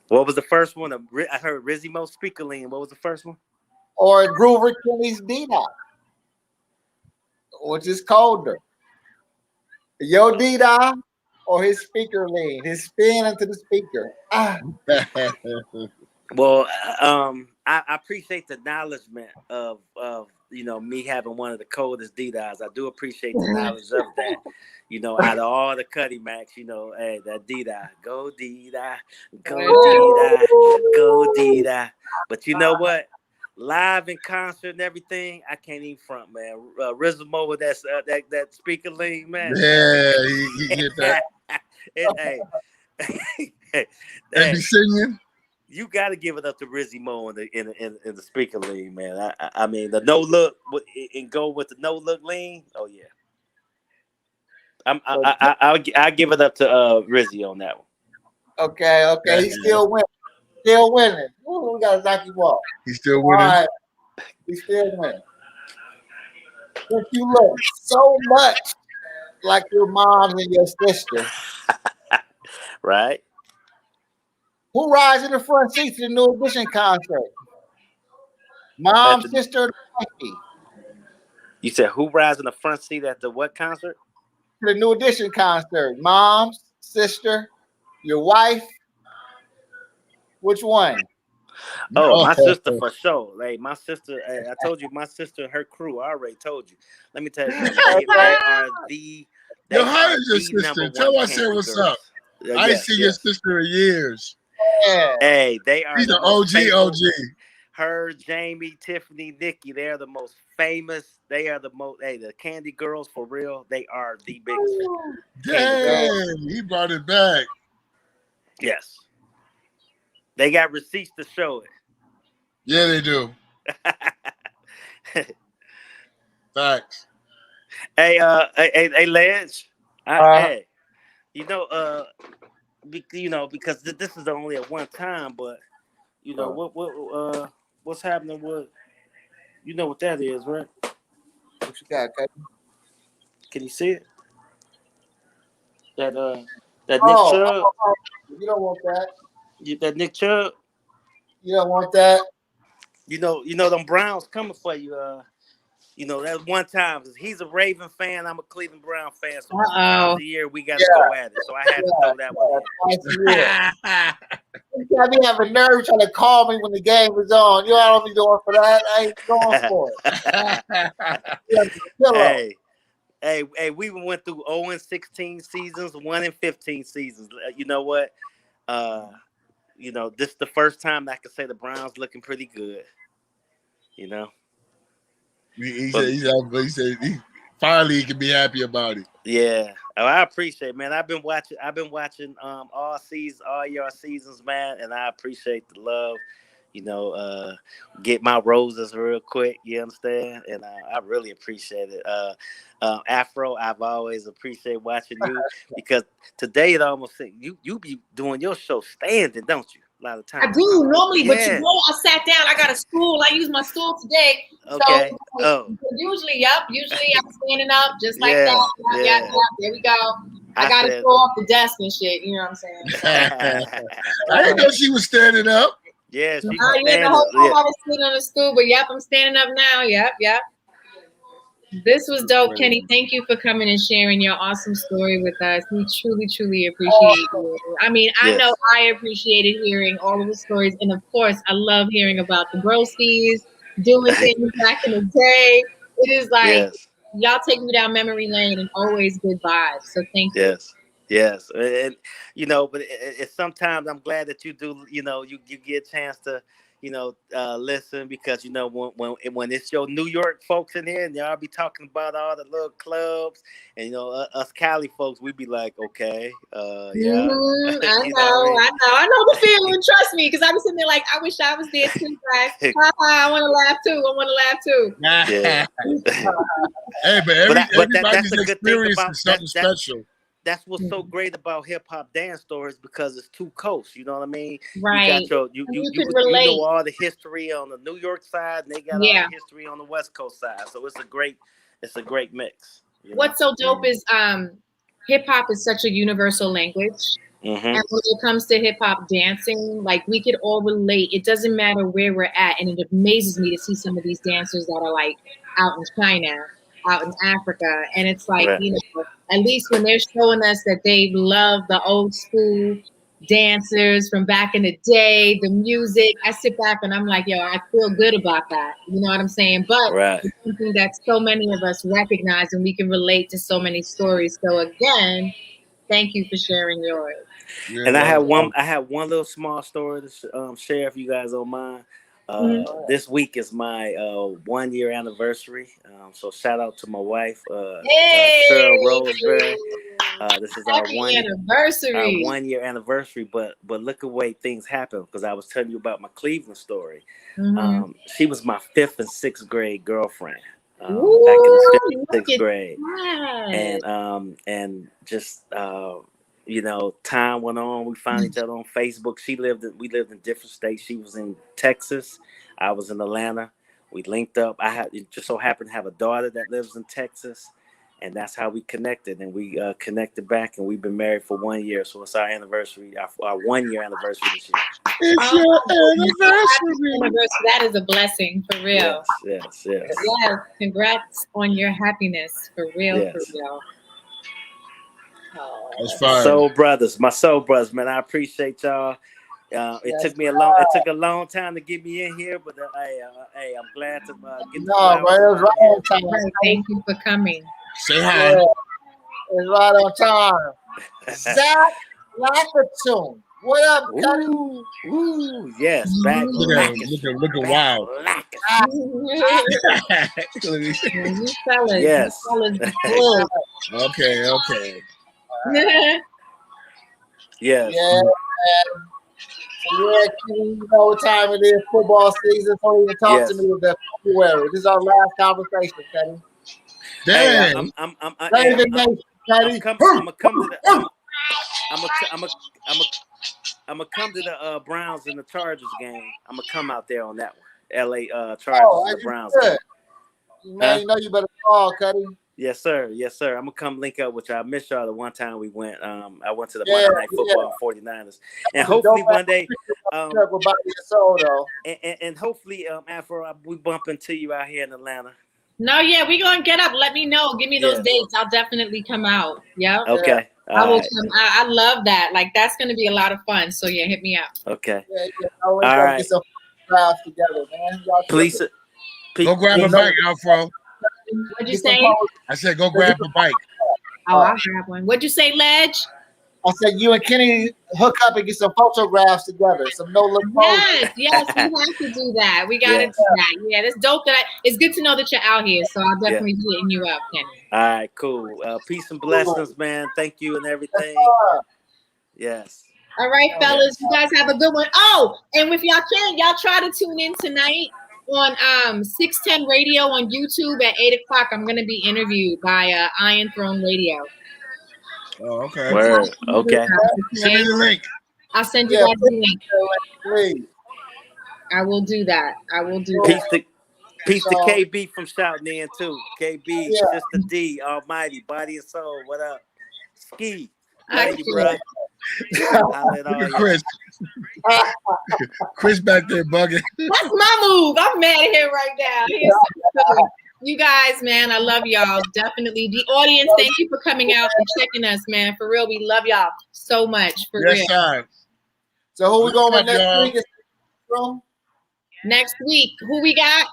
What was the first one? I heard Rizzy-Mo speaker lean. What was the first one? Or Groover Kenny's D-Dot, which is colder. Your D-Dot or his speaker lean, his spin into the speaker. Well, I appreciate the acknowledgement of me having one of the coldest D-Dots. I do appreciate the knowledge of that. Out of all the CuttyMacks, hey, that D-Dot, go D-Dot, go D-Dot, go D-Dot. But you know what? Live in concert and everything, I can't even front, man. Rizzy-Mo with that speaker lean, man. Yeah, he get that. Hey, be singing. You got to give it up to Rizzy-Mo in the speaker lean, man. I mean the no look and go with the no look lean. Oh yeah, I'll give it up to Rizzy on that one. Okay, he's still winning. Ooh, we gotta knock him off. He's still winning. All right. He's still winning. But you look so much like your mom and your sister, right? Who rides in the front seat to the New Edition concert? Mom, sister, or wifey? You said who rides in the front seat at the what concert? The New Edition concert. Mom, sister, your wife. Which one? Oh, my sister for sure. Like my sister, I told you, my sister and her crew. I already told you. Let me tell you something. They are the. Yo, how is your sister? Tell her I said what's up. I ain't seen your sister in years. Yeah. Hey, they are. She's an OG. Her, Jamie, Tiffany, Nikki, they're the most famous. They are the most. Hey, the Candy Girls for real. They are the biggest. Damn, he brought it back. Yes. They got receipts to show it. Yeah, they do. Facts. Hey, Ledge. Hey, because this is only at one time, but what's happening with, what that is, right? What you got, Cutty? Can you see it? That Nick Chubb. You don't want that. That Nick Chubb. You don't want that. You know them Browns coming for you. That one time, because he's a Raven fan, I'm a Cleveland Brown fan. So times a year we got to go at it. So I had to throw that one in. I be having nerve trying to call me when the game was on. You know, I don't be doing for that. I ain't going for it. Hey, we went through 0-16 seasons, 1-15 seasons. You know what? This is the first time I can say the Browns looking pretty good. You know. He said finally he can be happy about it. Yeah, I appreciate it, man. I've been watching all your seasons, man, and I appreciate the love. Get my roses real quick. You understand? And I really appreciate it. Aphro, I've always appreciated watching you because today it almost you be doing your show standing, don't you? A lot of times. I do normally, but I sat down. I got a stool. I used my stool today. Okay. So, usually I'm standing up just like that. Yeah. There we go. I got to go off the desk and shit. You know what I'm saying? So. I didn't know she was standing up. Yeah, she the whole time I was sitting on the stool, but I'm standing up now. Yep. This was dope, Kenny. Thank you for coming and sharing your awesome story with us. We truly, truly appreciate you. I mean, I know I appreciated hearing all of the stories. And of course, I love hearing about the broskies doing things back in the day. It is like, y'all take me down memory lane and always good vibes. So thank you. Yes. And, but it's sometimes I'm glad that you do, you get a chance to, listen because when it's your New York folks in here and y'all be talking about all the little clubs and us Cali folks, we be like, okay, I know the feeling. Trust me, because I was sitting there like, I wish I was there too, guys. I want to laugh too. Yeah. Hey, but everybody's experience is something special. That's what's so great about hip hop dance stories because it's two coasts. You know what I mean? Right. You know all the history on the New York side, and they got all the history on the West Coast side. So it's a great mix. What's so dope is hip hop is such a universal language. Mm-hmm. And when it comes to hip hop dancing, like we could all relate. It doesn't matter where we're at, and it amazes me to see some of these dancers that are like out in China, out in Africa, and it's like at least when they're showing us that they love the old school dancers from back in the day, the music, I sit back and I'm like, I feel good about that. You know what I'm saying? But it's something that so many of us recognize and we can relate to so many stories. So again, thank you for sharing yours. And I have one little small story to share if you guys don't mind. This week is my 1 year anniversary. So shout out to my wife, Cheryl Roseberry. This is our 1 year anniversary. But look at the way things happen because I was telling you about my Cleveland story. Mm-hmm. She was my 5th and 6th grade girlfriend back in the 5th and 6th grade, and just. Time went on. We found each other on Facebook. We lived in different states. She was in Texas. I was in Atlanta. We linked up. It just so happened to have a daughter that lives in Texas, and that's how we connected. And we connected back, and we've been married for 1 year. So it's our anniversary, our 1 year anniversary this year. It's your anniversary. That is a blessing for real. Yes. Congrats on your happiness for real. For real. That's fine. My soul brothers, man. I appreciate y'all. It took a long time to get me in here, but hey, I'm glad to get. No, but it was right on time. Thank you for coming. Say hi. It's right on time. Zach Lackatoon. What up, Cutty? Ooh, yes, back. Looking wild. Yes. Okay. Yes. Yeah. You know what time it is? Football season. Don't even talk to me with that February. This is our last conversation, Cutty. Damn. I'm gonna come to the Browns and the Chargers game. I'm gonna come out there on that one. L.A. Chargers and the Browns game. Man, you know you better call, Cutty. Yes, sir. Yes, sir. I'm gonna come link up with y'all. I missed y'all the one time we went. I went to the Monday Night Football 49ers, and hopefully one day, and hopefully, Aphro, we bump into you out here in Atlanta. No, yeah, we gonna get up. Let me know. Give me those dates. I'll definitely come out. Yeah. Okay. I will come. I love that. Like that's gonna be a lot of fun. So yeah, hit me up. Okay. All right. Get some crowds together, man. Please. Go grab a bike, Aphro. What'd you say? I said go grab a bike. Oh, I'll grab one. What'd you say, Ledge? I said you and Kenny hook up and get some photographs together. Some no-look photos. Yes, we have to do that. We got to do that. Yeah, that's dope. It's good to know that you're out here. So I'll definitely be hitting you up, Kenny. All right, cool. Peace and blessings, man. Thank you and everything. Yes. All right, fellas. You guys have a good one. Oh, and if y'all can, y'all try to tune in tonight on 610 Radio on YouTube at 8 o'clock. I'm going to be interviewed by Iron Throne Radio. Oh, okay. Word. Okay. Send me the link. I'll send you guys the link. I will do that. I will do that. Peace to KB from shouting in too. KB, Sister D, Almighty, Body and Soul. What up? Ski. Love you, bro. Look at Chris. Chris back there bugging. That's my move. I'm mad at him right now. You guys, man, I love y'all. Definitely. The audience, thank you for coming out and checking us, man. For real, we love y'all so much. For real. Sir. So who we going with next week? Next week, who we got?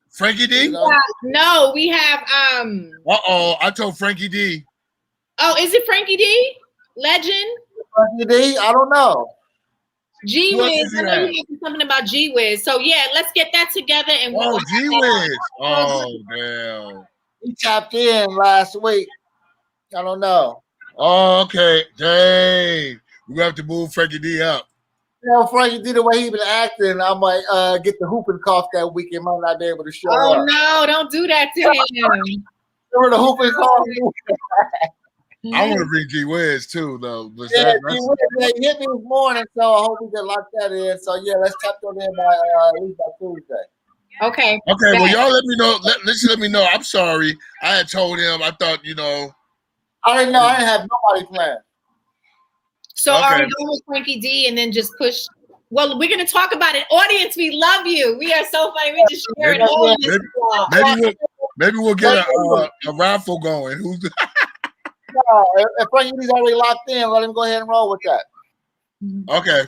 Frankie D? No, we have I told Frankie D. Oh, is it Frankie D? Legend? Frankie D? I don't know. G Wiz. I know you mentioned something about G Wiz. So yeah, let's get that together and we'll G Wiz. Oh damn. He tapped in last week. I don't know. Oh, okay. Dang. We have to move Frankie D up. Frankie D, the way he been acting, I might get the whooping cough that weekend. Might not be able to show up. Oh no, don't do that to him. Remember the whooping cough? I want to bring G Wiz too, though. But He hit me this morning, so I hope we can lock that in. So yeah, let's tap that in by at least by Tuesday. Okay. Okay. Well, y'all let me know. Let me know. I'm sorry. I had told him. I thought I didn't know. I didn't have nobody planned. So are we going with Frankie D and then just push? Well, we're going to talk about it. Audience, we love you. We are so funny. We just sharing all this. Maybe we'll get a raffle going. Who's No, if Frankie D's already locked in, let him go ahead and roll with that. Okay.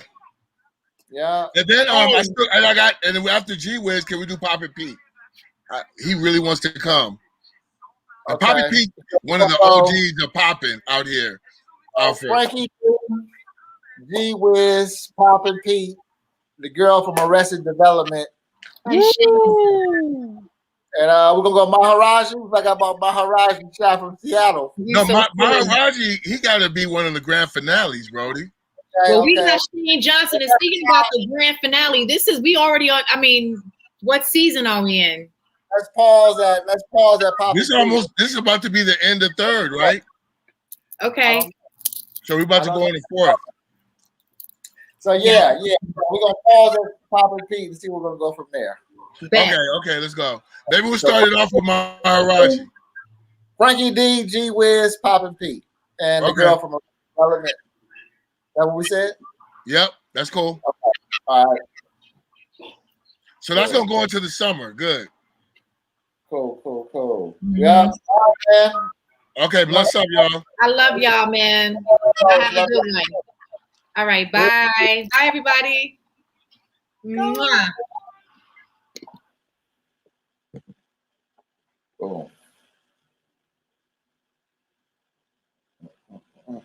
Yeah. And then and then after G Wiz, can we do Poppin' Pete? He really wants to come. Okay. Poppin' Pete, one of the OGs of popping out here. Frankie G Wiz, Poppin' Pete, the girl from Arrested Development. And we're gonna go Maharaji. Like I bought Maharaji shot from Seattle. No, Maharaji, he gotta be one of the grand finales, Brody. Well, we got Shane Johnson. And speaking about the grand finale, we already on. I mean, what season are we in? Let's pause at Poppin' Pete. This is about to be the end of third, right? Okay. So we're about to go into fourth. So yeah. We're gonna pause at Poppin' Pete and see where we're gonna go from there. Okay, let's go. Maybe we'll start it off with Maharaji. Frankie D, G Wiz, Poppin' Pete, and the girl from Development. Is that what we said? Yep, that's cool. Okay. All right. So that's gonna go into the summer. Good. Cool. Mm-hmm. Yeah. All right, man. Okay, bless up, y'all. I love y'all, man. Have a good one. All right, bye. Bye, everybody. Mwah. Boom.